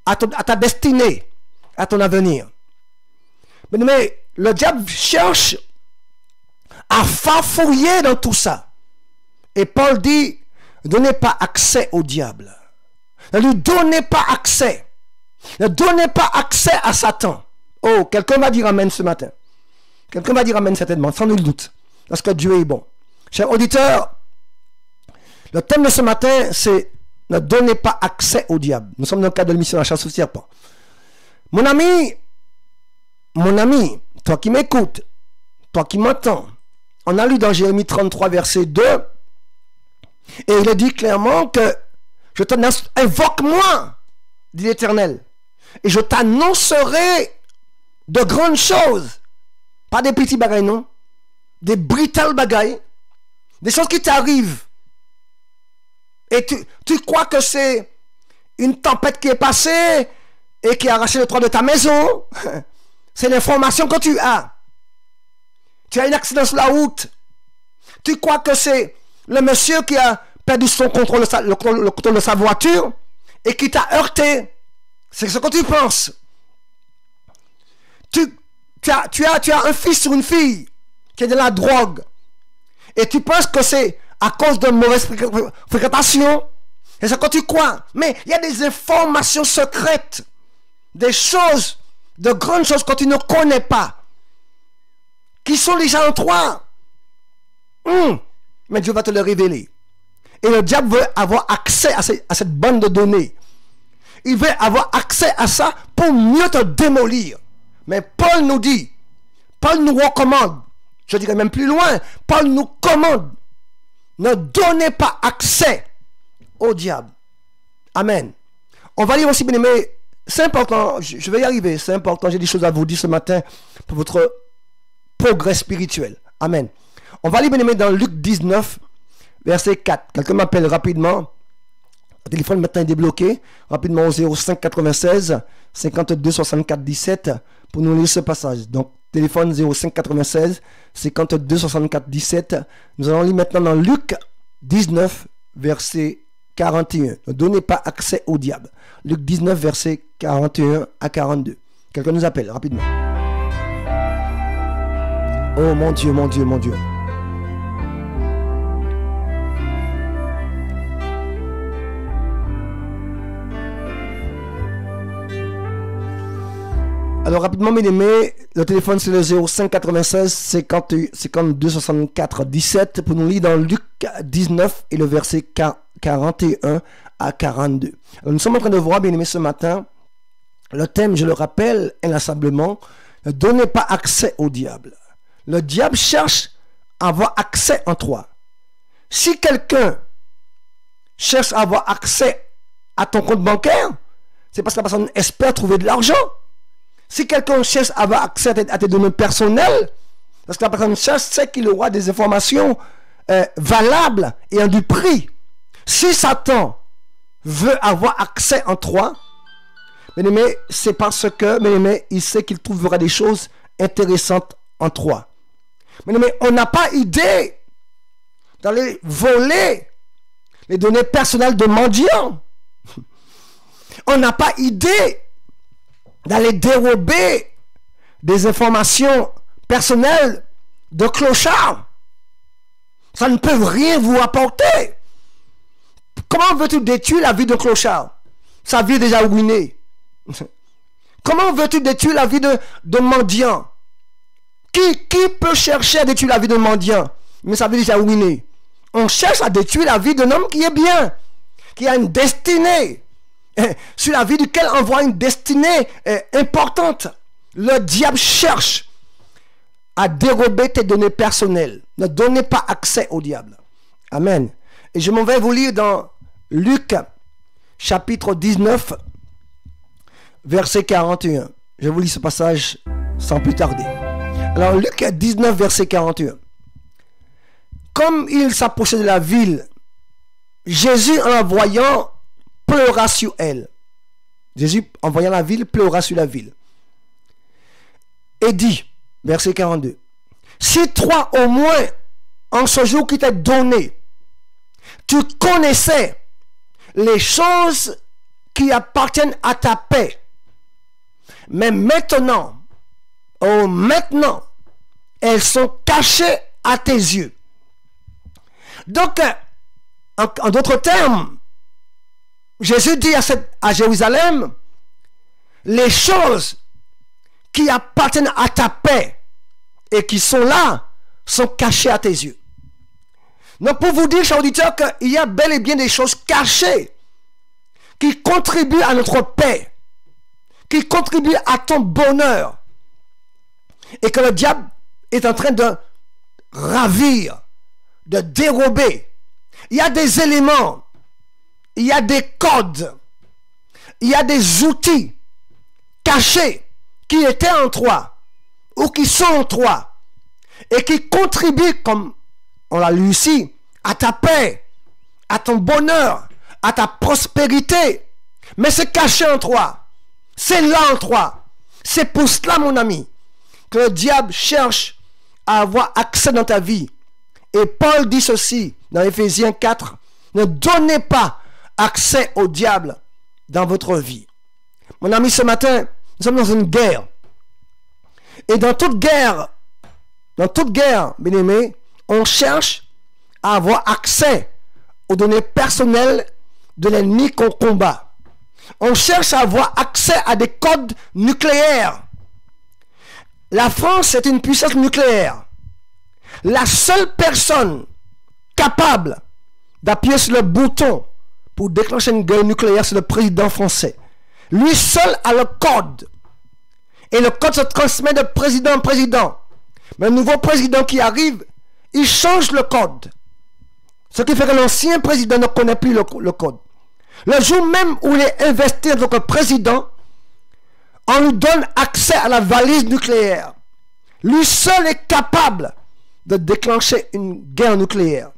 à ta destinée, à ton avenir. Mais le diable cherche à farfouiller dans tout ça. Et Paul dit, ne donnez pas accès au diable. Ne lui donnez pas accès. Ne donnez pas accès à Satan. Oh, quelqu'un va dire amen ce matin. Quelqu'un va dire amen certainement, sans nul doute. Parce que Dieu est bon. Chers auditeurs, le thème de ce matin, c'est ne donnez pas accès au diable. Nous sommes dans le cadre de l'émission La chasse au serpent. Mon ami, toi qui m'écoutes, toi qui m'entends, on a lu dans Jérémie 33, verset 2, et il est dit clairement que je t'annonce, invoque-moi, dit l'Éternel, et je t'annoncerai de grandes choses. Pas des petits bagailles, non. Des brutales bagailles. Des choses qui t'arrivent. Et tu crois que c'est une tempête qui est passée et qui a arraché le toit de ta maison. C'est l'information que tu as. Tu as un accident sur la route. Tu crois que c'est le monsieur qui a perdu son contrôle, le contrôle de sa voiture et qui t'a heurté. C'est ce que tu penses. Tu as un fils ou une fille qui est dans la drogue et tu penses que c'est à cause de mauvaise fréquentation. Et c'est ce que tu crois. Mais il y a des informations secrètes, des choses, de grandes choses que tu ne connais pas, qui sont déjà en toi. Mais Dieu va te le révéler. Et le diable veut avoir accès à cette bande de données. Il veut avoir accès à ça pour mieux te démolir. Mais Paul nous dit, Paul nous recommande, je dirais même plus loin, Paul nous commande, ne donnez pas accès au diable. Amen. On va lire aussi, bien aimé, c'est important, je vais y arriver, c'est important, j'ai des choses à vous dire ce matin pour votre progrès spirituel. Amen. On va lire, bien aimé, dans Luc 19, verset 4. Quelqu'un m'appelle rapidement. Le téléphone maintenant est débloqué. Rapidement au 05 96 52 64 17 pour nous lire ce passage. Donc, téléphone 05 96 52 64 17. Nous allons lire maintenant dans Luc 19, verset 41. Ne donnez pas accès au diable. Luc 19, verset 41 à 42. Quelqu'un nous appelle rapidement. Oh mon Dieu, mon Dieu, mon Dieu. Alors rapidement, mes amis, le téléphone c'est le 05 96 52 64 17 pour nous lire dans Luc 19 et le verset 41 à 42. Alors, nous sommes en train de voir, bien aimés, ce matin, le thème, je le rappelle inlassablement, ne donnez pas accès au diable. Le diable cherche à avoir accès en toi. Si quelqu'un cherche à avoir accès à ton compte bancaire, c'est parce que la personne espère trouver de l'argent. Si quelqu'un cherche à avoir accès à tes données personnelles, parce que la personne cherche, c'est qu'il aura des informations valables et à du prix. Si Satan veut avoir accès en toi, mais c'est parce que il sait qu'il trouvera des choses intéressantes en toi. Mais on n'a pas idée d'aller voler les données personnelles de mendiants. On n'a pas idée d'aller dérober des informations personnelles de clochards. Ça ne peut rien vous apporter. Comment veux-tu détruire la vie de clochard? Sa vie est déjà ruinée. Comment veux-tu détruire la vie de mendiant? Qui peut chercher à détruire la vie de mendiant? Mais sa vie est déjà ruinée. On cherche à détruire la vie d'un homme qui est bien, qui a une destinée, sur la vie duquel on voit une destinée importante. Le diable cherche à dérober tes données personnelles. Ne donnez pas accès au diable. Amen. Et je m'en vais vous lire dans Luc chapitre 19 verset 41. Je vous lis ce passage sans plus tarder. Alors Luc 19 verset 41. Comme il s'approchait de la ville, Jésus en la voyant pleura sur elle. Jésus, en voyant la ville, pleura sur la ville. Et dit, verset 42, si toi au moins, en ce jour qui t'est donné, tu connaissais les choses qui appartiennent à ta paix, mais maintenant, oh maintenant, elles sont cachées à tes yeux. Donc, en d'autres termes, Jésus dit à Jérusalem, les choses qui appartiennent à ta paix et qui sont là, sont cachées à tes yeux. Donc pour vous dire, chers auditeurs, qu'il y a bel et bien des choses cachées qui contribuent à notre paix, qui contribuent à ton bonheur, et que le diable est en train de ravir, de dérober. Il y a des éléments, il y a des codes, il y a des outils cachés qui étaient en toi ou qui sont en toi et qui contribuent, comme on l'a lu ici, à ta paix, à ton bonheur, à ta prospérité. Mais c'est caché en toi, c'est là en toi. C'est pour cela, mon ami, que le diable cherche à avoir accès dans ta vie. Et Paul dit ceci dans Éphésiens 4, ne donnez pas accès au diable dans votre vie. Mon ami, ce matin, nous sommes dans une guerre. Et dans toute guerre, bien aimé, on cherche à avoir accès aux données personnelles de l'ennemi qu'on combat. On cherche à avoir accès à des codes nucléaires. La France est une puissance nucléaire. La seule personne capable d'appuyer sur le bouton pour déclencher une guerre nucléaire, c'est le président français. Lui seul a le code. Et le code se transmet de président en président. Mais le nouveau président qui arrive, il change le code. Ce qui fait que l'ancien président ne connaît plus le code. Le jour même où il est investi en tant que président, on lui donne accès à la valise nucléaire. Lui seul est capable de déclencher une guerre nucléaire.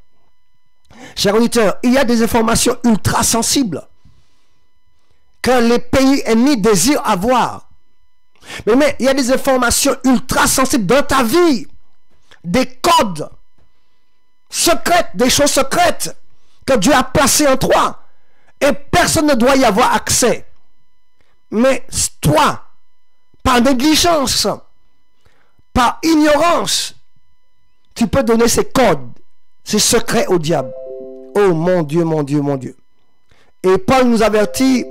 Chers auditeurs, il y a des informations ultra sensibles que les pays ennemis désirent avoir. Mais il y a des informations ultra sensibles dans ta vie, des codes secrets, des choses secrètes que Dieu a placées en toi et personne ne doit y avoir accès. Mais toi, par négligence, par ignorance, tu peux donner ses codes, ses secrets au diable. Oh mon Dieu, mon Dieu, mon Dieu. Et Paul nous avertit.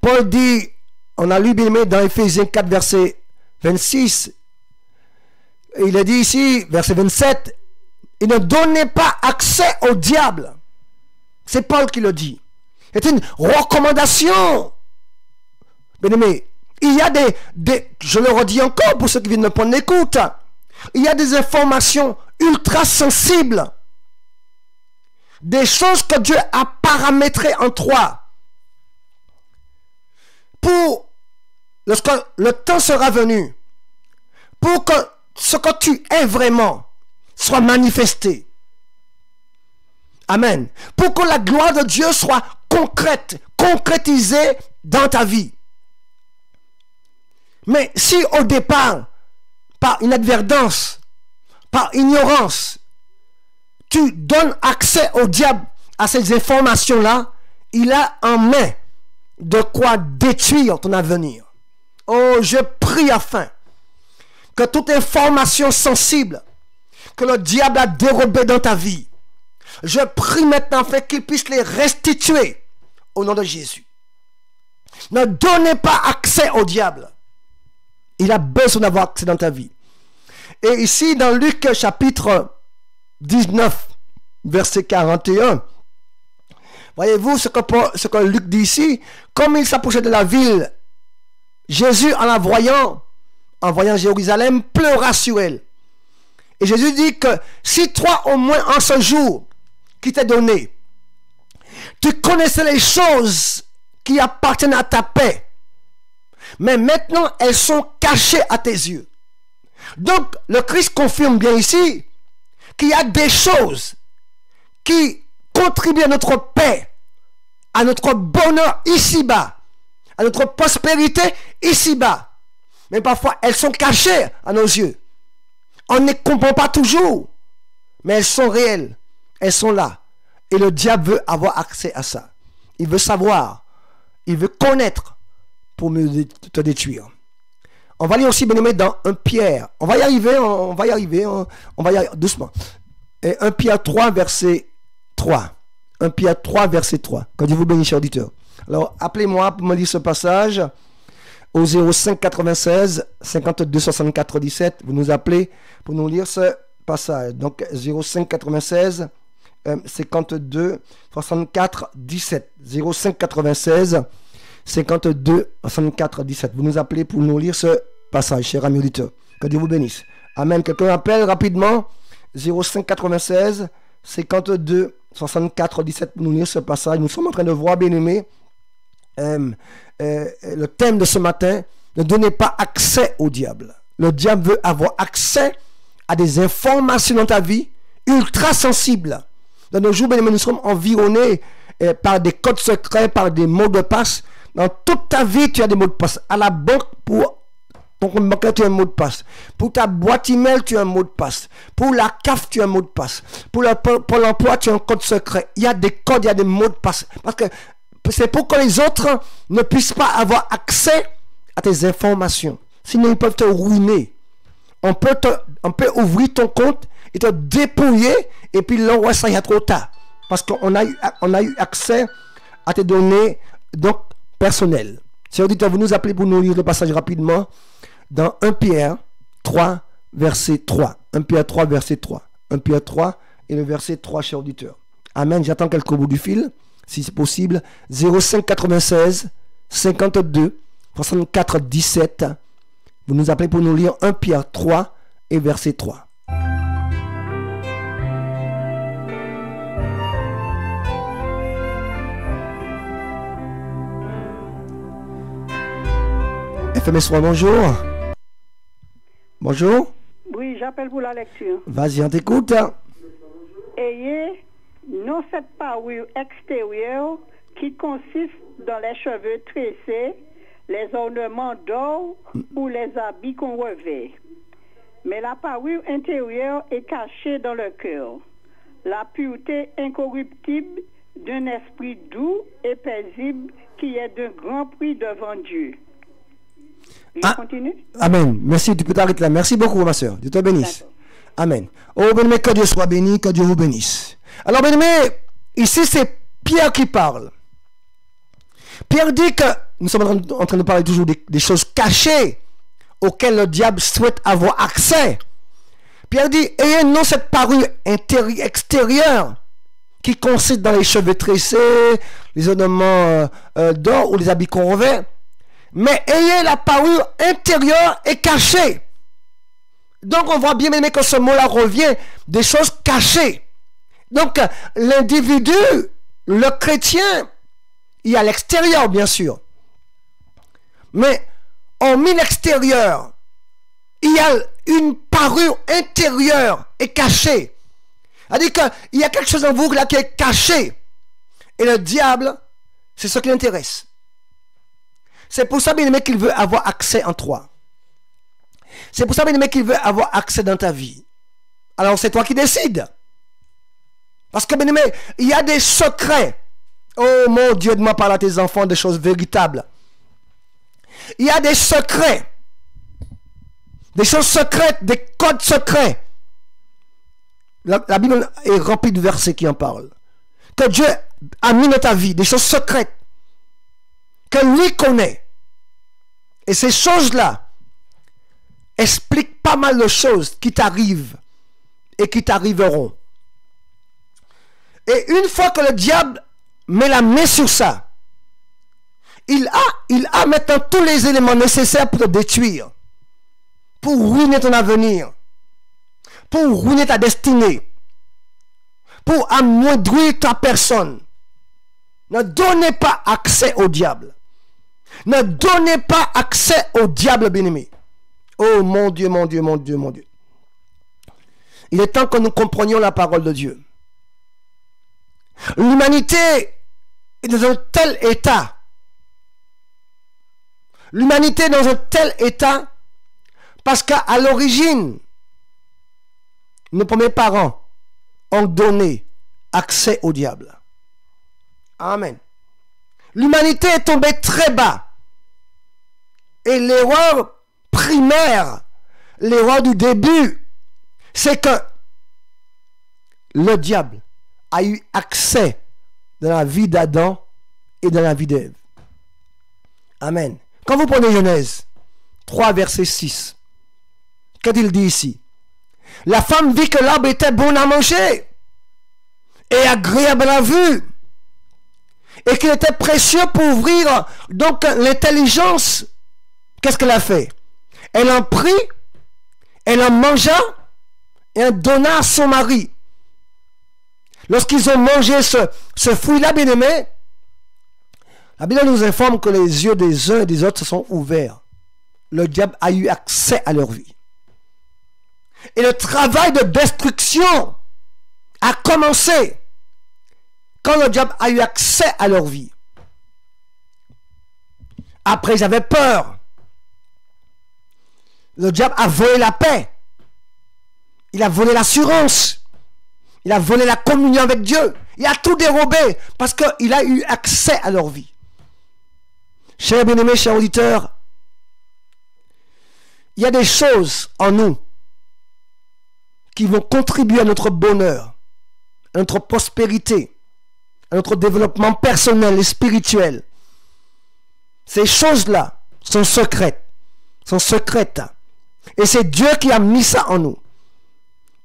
Paul dit, on a lu bien aimé dans Éphésiens 4, verset 26. Il a dit ici, verset 27, il ne donnez pas accès au diable. C'est Paul qui le dit. C'est une recommandation. Bien aimé, il y a je le redis encore pour ceux qui viennent me prendre l'écoute, il y a des informations ultra sensibles, des choses que Dieu a paramétrées en toi pour, lorsque le temps sera venu, pour que ce que tu es vraiment soit manifesté. Amen. Pour que la gloire de Dieu soit concrète, concrétisée dans ta vie. Mais si au départ, par inadvertance, par ignorance, tu donnes accès au diable à ces informations-là, il a en main de quoi détruire ton avenir. Oh, je prie afin que toute information sensible que le diable a dérobée dans ta vie, je prie maintenant afin qu'il puisse les restituer au nom de Jésus. Ne donnez pas accès au diable. Il a besoin d'avoir accès dans ta vie. Et ici, dans Luc chapitre 19, verset 41, voyez-vous ce que Luc dit ici, comme il s'approchait de la ville, Jésus, en voyant Jérusalem, pleura sur elle. Et Jésus dit que si toi, au moins en ce jour qui t'est donné, tu connaissais les choses qui appartiennent à ta paix, mais maintenant elles sont cachées à tes yeux. Donc le Christ confirme bien ici qu'il y a des choses qui contribuent à notre paix, à notre bonheur ici-bas, à notre prospérité ici-bas. Mais parfois elles sont cachées à nos yeux. On ne les comprend pas toujours, mais elles sont réelles, elles sont là. Et le diable veut avoir accès à ça. Il veut savoir, il veut connaître pour te détruire. On va lire aussi, bien aimé, dans 1 Pierre. On va y arriver doucement. Et 1 Pierre 3, verset 3. 1 Pierre 3, verset 3. Que Dieu vous bénisse, chers auditeurs. Alors, appelez-moi pour me lire ce passage au 05 96 52 64 17. Vous nous appelez pour nous lire ce passage. Donc, 05 96 52 64 17. 05 96 52 64 17. Vous nous appelez pour nous lire ce passage, cher ami auditeur. Que Dieu vous bénisse. Amen. Quelqu'un appelle rapidement 05 96 52 64 17 pour nous lire ce passage. Nous sommes en train de voir, bien aimé, le thème de ce matin: ne donnez pas accès au diable. Le diable veut avoir accès à des informations dans ta vie ultra sensibles. Dans nos jours, bien aimé, nous sommes environnés par des codes secrets, par des mots de passe. Dans toute ta vie, tu as des mots de passe. À la banque, pour ton compte bancaire, tu as un mot de passe. Pour ta boîte email, tu as un mot de passe. Pour la CAF, tu as un mot de passe. Pour l'emploi, tu as un code secret. Il y a des codes, il y a des mots de passe. Parce que c'est pour que les autres ne puissent pas avoir accès à tes informations. Sinon, ils peuvent te ruiner. On peut ouvrir ton compte et te dépouiller, et puis l'envoyer ça, il y a trop tard. Parce qu'on a eu accès à tes données donc personnelles. Chers auditeurs, vous nous appelez pour nous lire le passage rapidement dans 1 Pierre 3, verset 3. 1 Pierre 3, verset 3. 1 Pierre 3 et le verset 3, chers auditeurs. Amen. J'attends quelqu'un au bout du fil, si c'est possible. 05 96 52 64 17. Vous nous appelez pour nous lire 1 Pierre 3 et verset 3. FMS3, bonjour. Bonjour. Oui, j'appelle pour la lecture. Vas-y, on t'écoute. Ayez non cette parure extérieure qui consiste dans les cheveux tressés, les ornements d'or ou les habits qu'on revêt. Mais la parure intérieure est cachée dans le cœur. La pureté incorruptible d'un esprit doux et paisible qui est de grand prix devant Dieu. Je continue. Amen. Merci, tu peux t'arrêter là. Merci beaucoup, ma soeur. Dieu te bénisse. Amen. Oh, bien-aimé, que Dieu soit béni, que Dieu vous bénisse. Alors, bien-aimé, ici, c'est Pierre qui parle. Pierre dit que nous sommes en train de parler toujours des choses cachées auxquelles le diable souhaite avoir accès. Pierre dit, ayez non cette parure extérieure qui consiste dans les cheveux tressés, les ornements d'or ou les habits qu'on revêt, mais ayez la parure intérieure et cachée. Donc on voit bien aimé que ce mot-là revient des choses cachées. Donc l'individu, le chrétien, il y a l'extérieur bien sûr. Mais hormis l'extérieur, il y a une parure intérieure et cachée. C'est-à-dire qu'il y a quelque chose en vous là qui est caché. Et le diable, c'est ce qui l'intéresse. C'est pour ça, bien aimé, qu'il veut avoir accès en toi. C'est pour ça, bien aimé, qu'il veut avoir accès dans ta vie. Alors, c'est toi qui décides. Parce que, bien aimé, il y a des secrets. Oh mon Dieu, demande parle à tes enfants des choses véritables. Il y a des secrets. Des choses secrètes, des codes secrets. La Bible est remplie de versets qui en parlent. Que Dieu a mis dans ta vie, des choses secrètes. Que lui connaît. Et ces choses-là expliquent pas mal de choses qui t'arrivent et qui t'arriveront. Et une fois que le diable met la main sur ça, il a maintenant tous les éléments nécessaires pour te détruire, pour ruiner ton avenir, pour ruiner ta destinée, pour amoindrir ta personne. Ne donnez pas accès au diable. Ne donnez pas accès au diable, bien-aimé. Oh mon Dieu, mon Dieu, mon Dieu, mon Dieu. Il est temps que nous comprenions la parole de Dieu. L'humanité est dans un tel état. L'humanité est dans un tel état parce qu'à l'origine, nos premiers parents ont donné accès au diable. Amen. L'humanité est tombée très bas. Et l'erreur primaire, l'erreur du début, c'est que le diable a eu accès dans la vie d'Adam et dans la vie d'Ève. Amen. Quand vous prenez Genèse 3, verset 6, qu'est-ce qu'il dit ici? La femme vit que l'arbre était bon à manger et agréable à la vue, et qu'il était précieux pour ouvrir donc l'intelligence. Qu'est-ce qu'elle a fait? Elle en prit, elle en mangea et elle donna à son mari. Lorsqu'ils ont mangé ce fruit-là, bien-aimé, la Bible nous informe que les yeux des uns et des autres se sont ouverts. Le diable a eu accès à leur vie. Et le travail de destruction a commencé quand le diable a eu accès à leur vie. Après, ils avaient peur. Le diable a volé la paix. Il a volé l'assurance. Il a volé la communion avec Dieu. Il a tout dérobé parce qu'il a eu accès à leur vie. Chers bien-aimés, chers auditeurs, il y a des choses en nous qui vont contribuer à notre bonheur, à notre prospérité, à notre développement personnel et spirituel. Ces choses-là sont secrètes. Et c'est Dieu qui a mis ça en nous.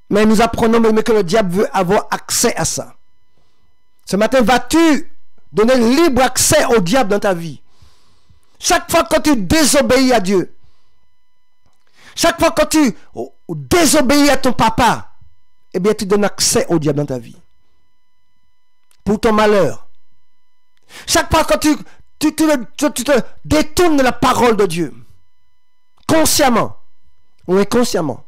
Mais nous apprenons même que le diable veut avoir accès à ça. Ce matin, vas-tu donner libre accès au diable dans ta vie? Chaque fois que tu désobéis à Dieu, chaque fois que tu désobéis à ton papa, eh bien tu donnes accès au diable dans ta vie. Pour ton malheur. Chaque fois que tu te détournes de la parole de Dieu, consciemment ou inconsciemment,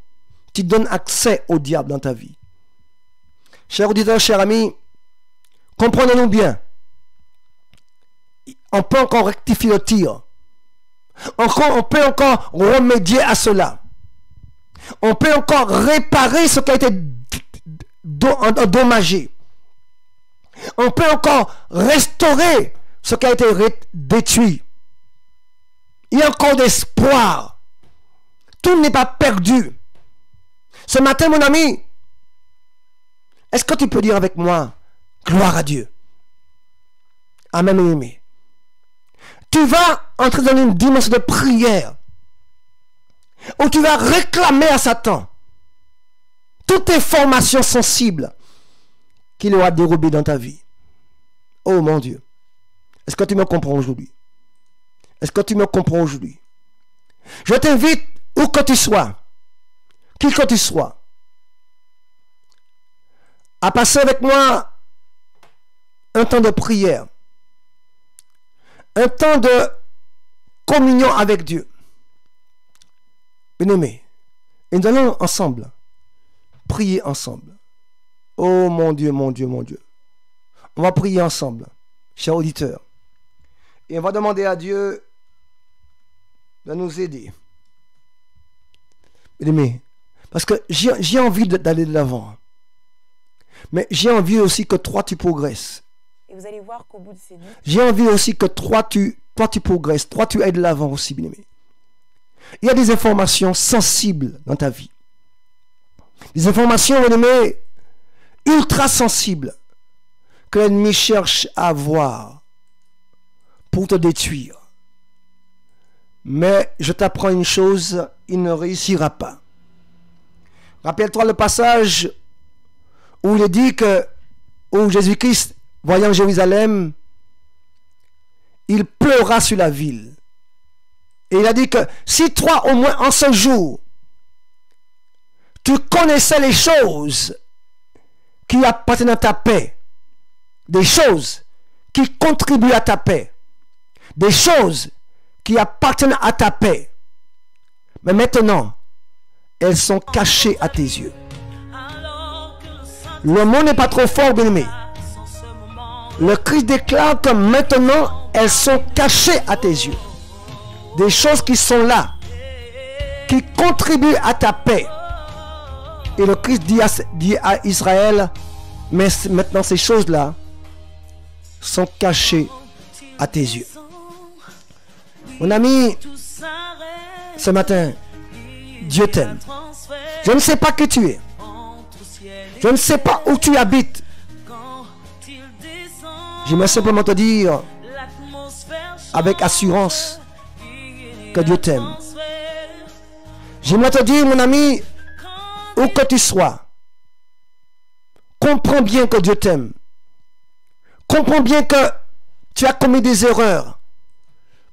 tu donnes accès au diable dans ta vie. Chers auditeurs, chers amis, comprenez-nous bien. On peut encore rectifier le tir. On peut encore remédier à cela. On peut encore réparer ce qui a été endommagé. On peut encore restaurer ce qui a été détruit. Il y a encore d'espoir. Tout n'est pas perdu. Ce matin, mon ami, est-ce que tu peux dire avec moi, gloire à Dieu? Amen, mon aimé. Tu vas entrer dans une dimension de prière où tu vas réclamer à Satan toute information sensible qu'il aura dérobée dans ta vie. Oh mon Dieu. Est-ce que tu me comprends aujourd'hui? Est-ce que tu me comprends aujourd'hui? Je t'invite, où que tu sois, qui que tu sois, à passer avec moi un temps de prière, un temps de communion avec Dieu. Bien-aimés, et nous allons ensemble prier ensemble. Oh mon Dieu, mon Dieu, mon Dieu. On va prier ensemble, chers auditeurs. Et on va demander à Dieu de nous aider. Bien-aimés, parce que j'ai envie d'aller de l'avant. Mais j'ai envie aussi que toi tu progresses. Et vous allez voir qu'au bout de ces nuits, j'ai envie aussi que toi tu progresses, toi tu ailles de l'avant aussi, bien-aimé. Il y a des informations sensibles dans ta vie. Des informations, bien-aimé, ultra sensibles que l'ennemi cherche à avoir pour te détruire. Mais je t'apprends une chose, il ne réussira pas. Rappelle-toi le passage où il est dit que, où Jésus-Christ, voyant Jérusalem, il pleura sur la ville. Et il a dit que si toi, au moins en ce jour, tu connaissais les choses qui appartiennent à ta paix, des choses qui contribuent à ta paix, des choses qui appartiennent à ta paix, mais maintenant, elles sont cachées à tes yeux. Le mot n'est pas trop fort, bien-aimé. Le Christ déclare que maintenant, elles sont cachées à tes yeux. Des choses qui sont là, qui contribuent à ta paix. Et le Christ dit à Israël, mais maintenant ces choses-là sont cachées à tes yeux. Mon ami, ce matin, Dieu t'aime. Je ne sais pas qui tu es. Je ne sais pas où tu habites. J'aimerais simplement te dire avec assurance que Dieu t'aime. J'aimerais te dire, mon ami, où que tu sois, comprends bien que Dieu t'aime. Comprends bien que tu as commis des erreurs,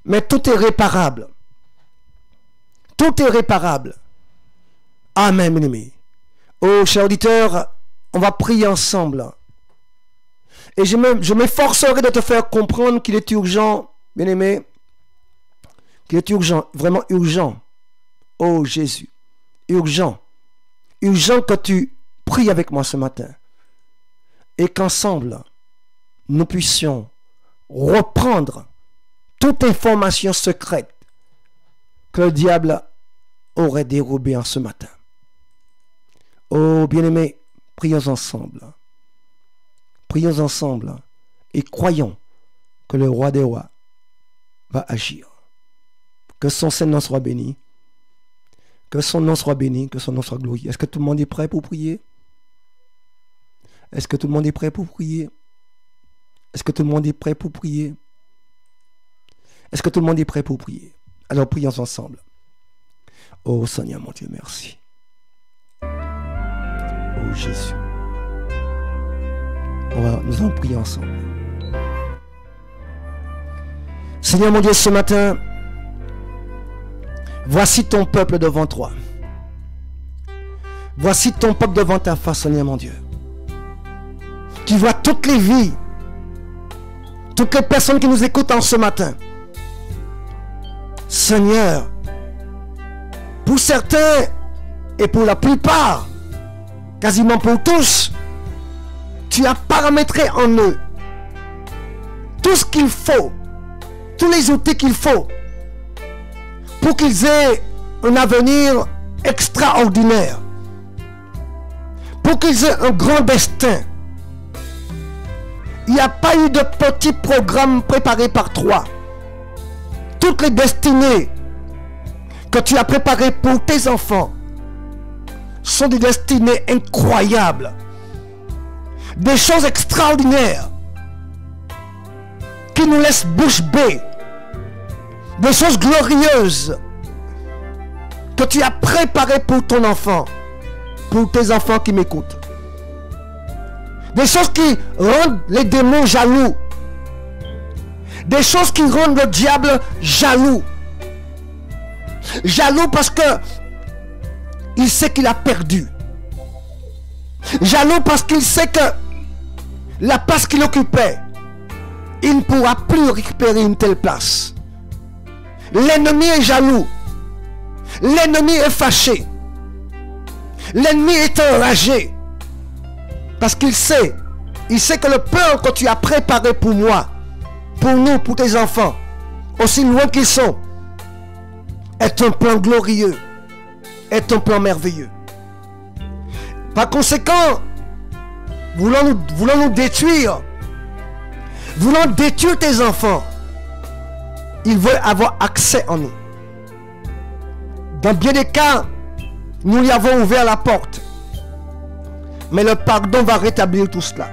mais tout est réparable. Tout est réparable. Amen, mon ami. Oh, cher auditeur, on va prier ensemble. Et je m'efforcerai de te faire comprendre qu'il est urgent, bien-aimé, qu'il est urgent, vraiment urgent. Oh Jésus, urgent. Urgent que tu pries avec moi ce matin. Et qu'ensemble, nous puissions reprendre toute information secrète que le diable aurait dérobée en ce matin. Oh bien-aimés, prions ensemble. Prions ensemble et croyons que le roi des rois va agir. Que son Saint-Nom soit béni. Que son nom soit béni, que son nom soit glorifié. Est-ce que tout le monde est prêt pour prier? Est-ce que tout le monde est prêt pour prier? Est-ce que tout le monde est prêt pour prier? Est-ce que tout le monde est prêt pour prier? Alors prions ensemble. Oh Seigneur mon Dieu, merci. Oh Jésus. Nous allons prier ensemble. Seigneur mon Dieu, ce matin, voici ton peuple devant toi. Voici ton peuple devant ta face, Seigneur mon Dieu. Tu vois toutes les vies, toutes les personnes qui nous écoutent en ce matin. Seigneur, pour certains et pour la plupart, quasiment pour tous, tu as paramétré en eux tout ce qu'il faut, tous les outils qu'il faut pour qu'ils aient un avenir extraordinaire, pour qu'ils aient un grand destin. Il n'y a pas eu de petit programme préparé par toi. Toutes les destinées que tu as préparées pour tes enfants sont des destinées incroyables. Des choses extraordinaires qui nous laissent bouche bée. Des choses glorieuses que tu as préparées pour ton enfant, pour tes enfants qui m'écoutent. Des choses qui rendent les démons jaloux. Des choses qui rendent le diable jaloux. Jaloux parce que il sait qu'il a perdu. Jaloux parce qu'il sait que la place qu'il occupait, il ne pourra plus récupérer une telle place. L'ennemi est jaloux. L'ennemi est fâché. L'ennemi est enragé. Parce qu'il sait que le plan que tu as préparé pour moi, pour nous, pour tes enfants, aussi loin qu'ils sont, est un plan glorieux, est un plan merveilleux. Par conséquent, voulant nous détruire, voulant détruire tes enfants, ils veulent avoir accès en nous. Dans bien des cas, nous lui avons ouvert la porte. Mais le pardon va rétablir tout cela.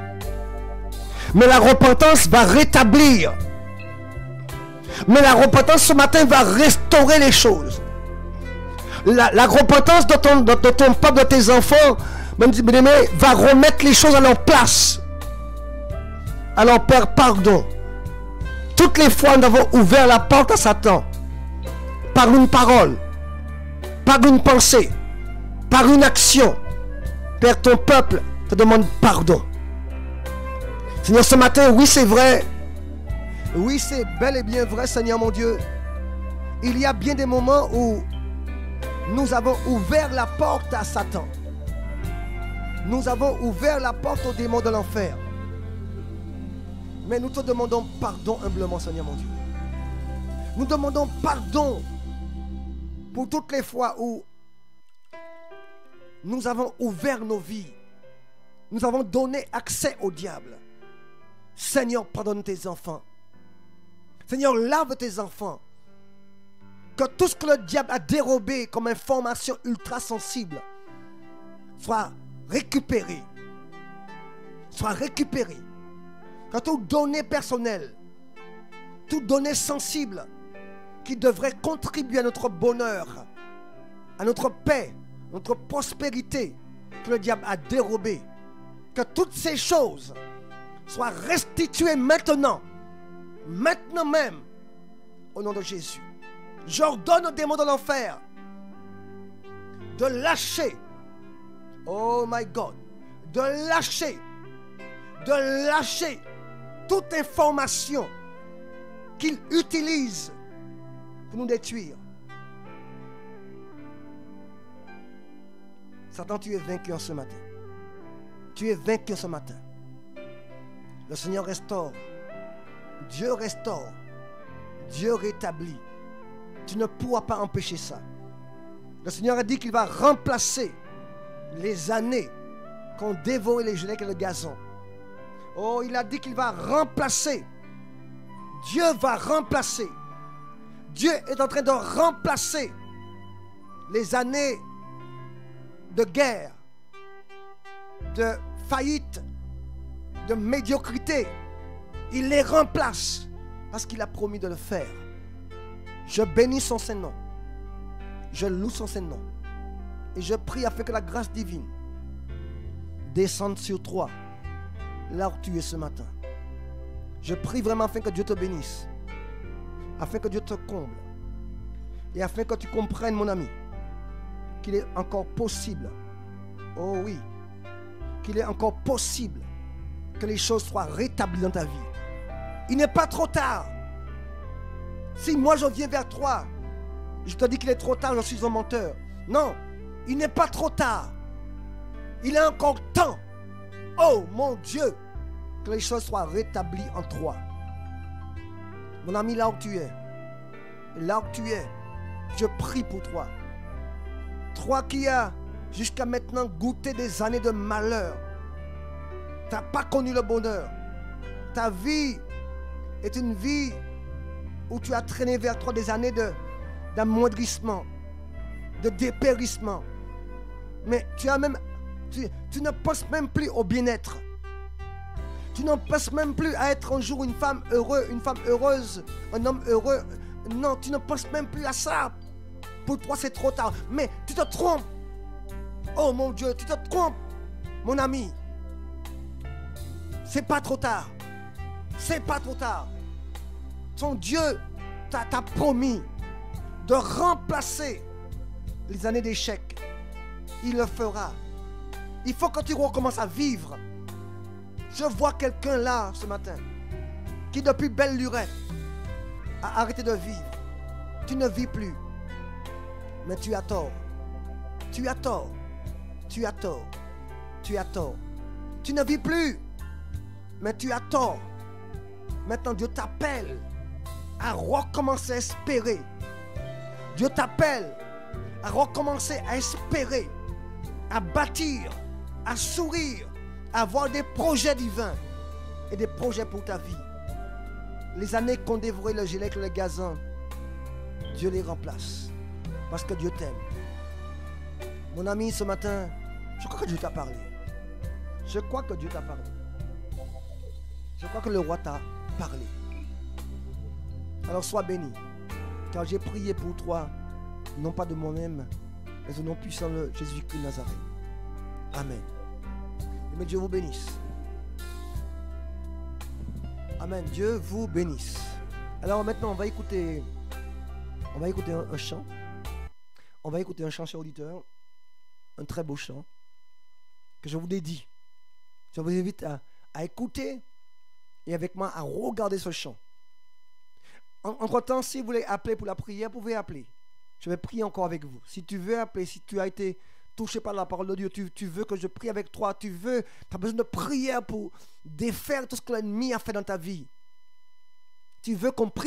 Mais la repentance va rétablir. Mais la repentance ce matin va restaurer les choses. La repentance de ton peuple, de tes enfants, bien-aimé, va remettre les choses à leur place. Alors Père, pardon. Toutes les fois nous avons ouvert la porte à Satan. Par une parole. Par une pensée. Par une action. Père, ton peuple te demande pardon. Seigneur, ce matin, oui, c'est vrai. Oui, c'est bel et bien vrai, Seigneur mon Dieu. Il y a bien des moments où nous avons ouvert la porte à Satan. Nous avons ouvert la porte aux démons de l'enfer. Mais nous te demandons pardon humblement, Seigneur mon Dieu. Nous demandons pardon pour toutes les fois où nous avons ouvert nos vies. Nous avons donné accès au diable. Seigneur, pardonne tes enfants. Seigneur, lave tes enfants. Que tout ce que le diable a dérobé comme information ultra sensible soit récupéré. Soit récupéré. Que toute donnée personnelle, toute donnée sensible qui devrait contribuer à notre bonheur, à notre paix, notre prospérité, que le diable a dérobé, que toutes ces choses soient restituées maintenant même, au nom de Jésus. J'ordonne aux démons de l'enfer de lâcher, oh my God, de lâcher toute information qu'ils utilisent pour nous détruire. Satan, tu es vainqueur ce matin. Tu es vainqueur ce matin. Le Seigneur restaure. Dieu restaure. Dieu rétablit. Tu ne pourras pas empêcher ça. Le Seigneur a dit qu'il va remplacer les années qu'ont dévoré les genecs et le gazon. Oh, il a dit qu'il va remplacer. Dieu va remplacer. Dieu est en train de remplacer les années de guerre, de faillite, de médiocrité. Il les remplace parce qu'il a promis de le faire. Je bénis son Saint-Nom. Je loue son Saint-Nom. Et je prie afin que la grâce divine descende sur toi, là où tu es ce matin. Je prie vraiment afin que Dieu te bénisse, afin que Dieu te comble, et afin que tu comprennes, mon ami, qu'il est encore possible, oh oui, qu'il est encore possible que les choses soient rétablies dans ta vie. Il n'est pas trop tard. Si moi je viens vers toi, je te dis qu'il est trop tard, je suis un menteur. Non, il n'est pas trop tard. Il est encore temps. Oh mon Dieu, que les choses soient rétablies en toi. Mon ami, là où tu es, je prie pour toi. Toi qui as jusqu'à maintenant goûté des années de malheur, tu n'as pas connu le bonheur. Ta vie est une vie où tu as traîné vers toi des années d'amoindrissement, de dépérissement. Mais tu as même... Tu ne penses même plus au bien-être. Tu n'en penses même plus à être un jour une femme heureuse, un homme heureux. Non, tu ne penses même plus à ça. Pour toi, c'est trop tard. Mais tu te trompes. Oh mon Dieu, tu te trompes, mon ami. C'est pas trop tard. C'est pas trop tard. Ton Dieu t'a promis de remplacer les années d'échec. Il le fera. Il faut que tu recommences à vivre. Je vois quelqu'un là ce matin qui depuis belle lurette a arrêté de vivre. Tu ne vis plus. Mais tu as tort. Tu as tort. Tu as tort. Tu as tort. Tu ne vis plus. Mais tu as tort. Maintenant Dieu t'appelle à recommencer à espérer. Dieu t'appelle à recommencer à espérer, à bâtir, à sourire, à avoir des projets divins et des projets pour ta vie. Les années qu'ont dévoré le gilet et le gazon, Dieu les remplace parce que Dieu t'aime. Mon ami, ce matin, je crois que Dieu t'a parlé. Je crois que Dieu t'a parlé. Je crois que le roi t'a parlé. Alors sois béni, car j'ai prié pour toi, non pas de moi-même, mais au nom puissant de Jésus-Christ de Nazareth. Amen. Et que Dieu vous bénisse. Amen. Dieu vous bénisse. Alors maintenant, on va écouter un chant. On va écouter un chant, cher auditeur. Un très beau chant que je vous dédie. Je vous invite à écouter et avec moi à regarder ce chant. Entre-temps, si vous voulez appeler pour la prière, vous pouvez appeler. Je vais prier encore avec vous. Si tu veux appeler, si tu as été touché par la parole de Dieu, tu veux que je prie avec toi, tu as besoin de prière pour défaire tout ce que l'ennemi a fait dans ta vie. Tu veux qu'on prie